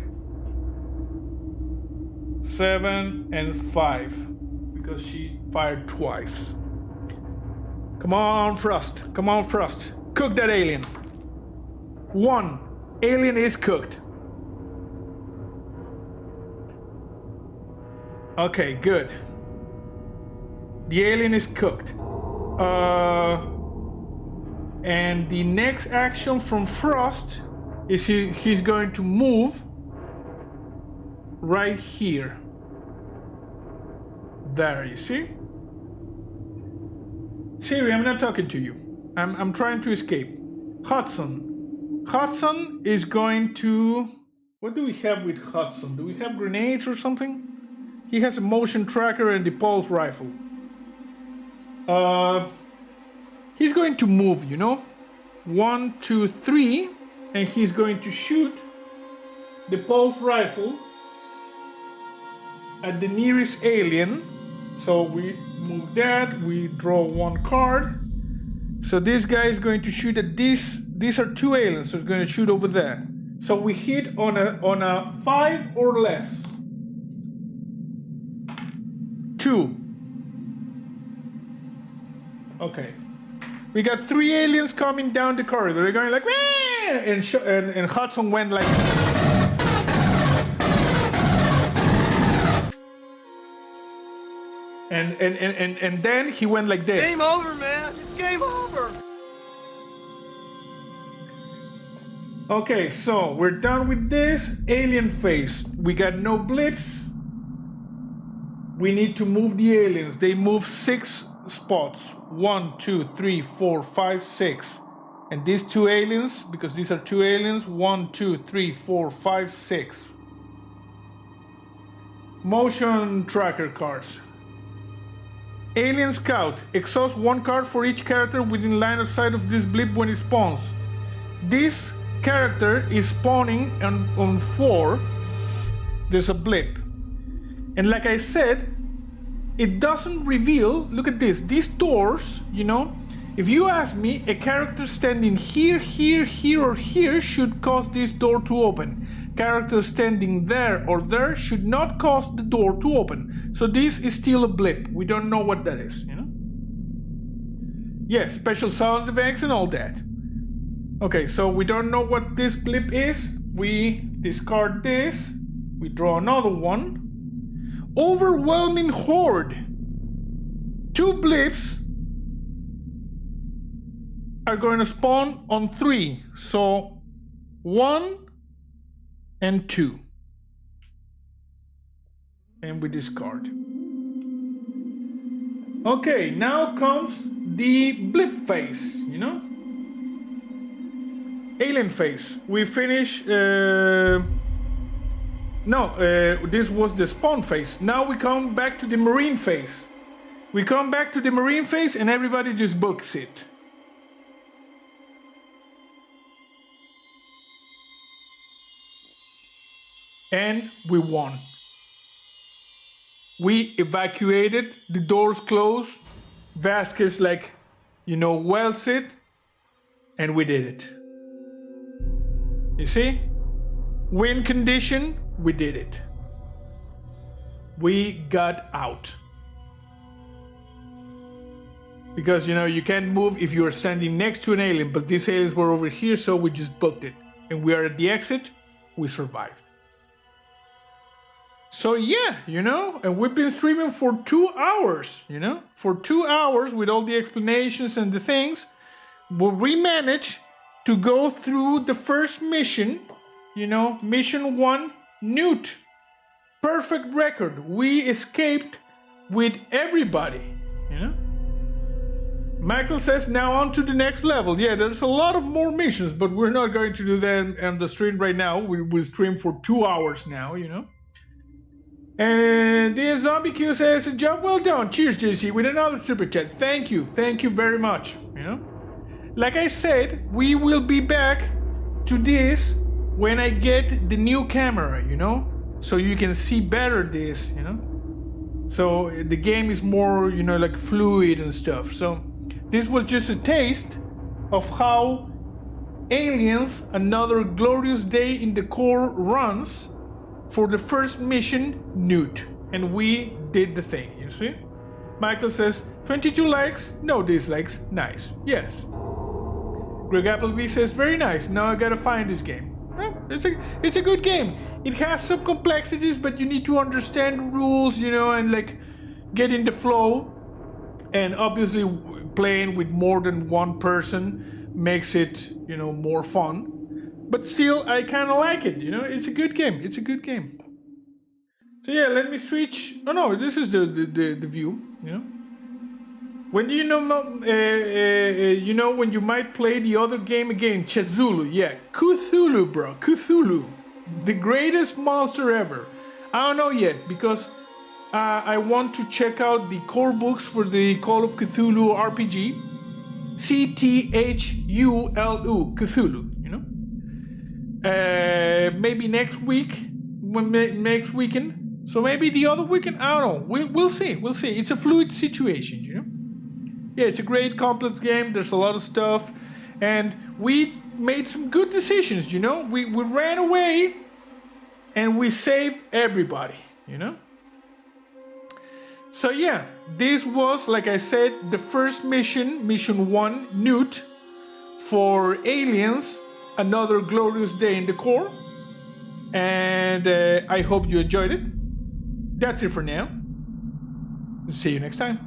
7 and 5, because she fired twice. Come on, Frost. Come on, Frost. Cook that alien. 1. Alien is cooked. Okay, good. The alien is cooked. And the next action from Frost is he's going to move right here. There, you see? Siri, I'm not talking to you. I'm trying to escape. Hudson. Hudson is going to... What do we have with Hudson? Do we have grenades or something? He has a motion tracker and the pulse rifle. He's going to move, you know? 1, 2, 3, and he's going to shoot the pulse rifle at the nearest alien. So we move that, we draw 1 card. So this guy is going to shoot at this. These are 2 aliens, so it's going to shoot over there. So we hit on a 5 or less. 2. Okay. We got 3 aliens coming down the corridor. They're going like, and Hudson went like. And then he went like this. Game over, man. It's game over. Okay, so we're done with this. Alien phase. We got no blips. We need to move the aliens. They move 6 spots. 1, 2, 3, 4, 5, 6. And these 2 aliens, because these are 2 aliens, 1, 2, 3, 4, 5, 6. Motion tracker cards. Alien Scout. Exhaust 1 card for each character within line of sight of this blip when it spawns. This character is spawning on 4. There's a blip. And like I said, it doesn't reveal, look at this, these doors, you know, if you ask me, a character standing here, here, here, or here should cause this door to open. Character standing there or there should not cause the door to open. So this is still a blip. We don't know what that is, you know? Yes, special sounds effects and all that. Okay, so we don't know what this blip is. We discard this. We draw another one. Overwhelming horde. 2 blips are going to spawn on 3. So 1 and 2. And we discard. Okay, now comes the blip phase, you know? Alien phase. We finish... this was the spawn phase. Now we come back to the marine phase. We come back to the marine phase and everybody just books it. And we won. We evacuated, the doors closed, Vasquez welds it, and we did it. You see? Win condition, we did it. We got out. Because, you can't move if you are standing next to an alien, but these aliens were over here, so we just booked it. And we are at the exit, we survived. So yeah, and we've been streaming for 2 hours, For 2 hours with all the explanations and the things. But we managed to go through the first mission. You know, mission 1, Newt. Perfect record. We escaped with everybody, you know? Michael says, now on to the next level. Yeah, there's a lot of more missions, but we're not going to do that on the stream right now. We will stream for 2 hours now, you know? And the Zombie Q says, job well done. Cheers, JC, with another super chat. Thank you very much, you know? Like I said, we will be back to this when I get the new camera, you know? So you can see better this, you know? So the game is more, you know, like fluid and stuff. So this was just a taste of how Aliens, Another Glorious Day in the Core runs for the first mission, Newt. And we did the thing, you see? Michael says, 22 likes, no dislikes, nice. Yes. Greg Appleby says, very nice, now I gotta find this game. Well, it's a good game. It has some complexities, but you need to understand the rules, you know, and like get in the flow. And obviously playing with more than one person makes it, you know, more fun. But still, I kind of like it, you know. It's a good game. It's a good game. So yeah, let me switch. Oh no, this is the view, you know. When you know when you might play the other game again, Chazulu, yeah, Cthulhu, bro, Cthulhu, the greatest monster ever. I don't know yet because I want to check out the core books for the Call of Cthulhu RPG, Cthulu, Cthulhu, you know. Maybe next week, next weekend. So maybe the other weekend. I don't know. We'll see. We'll see. It's a fluid situation, you know. Yeah, it's a great complex game. There's a lot of stuff. And we made some good decisions, you know? We ran away and we saved everybody, you know? So yeah, this was, like I said, the first mission, mission 1, Newt, for Aliens, Another Glorious Day in the Core. And I hope you enjoyed it. That's it for now. See you next time.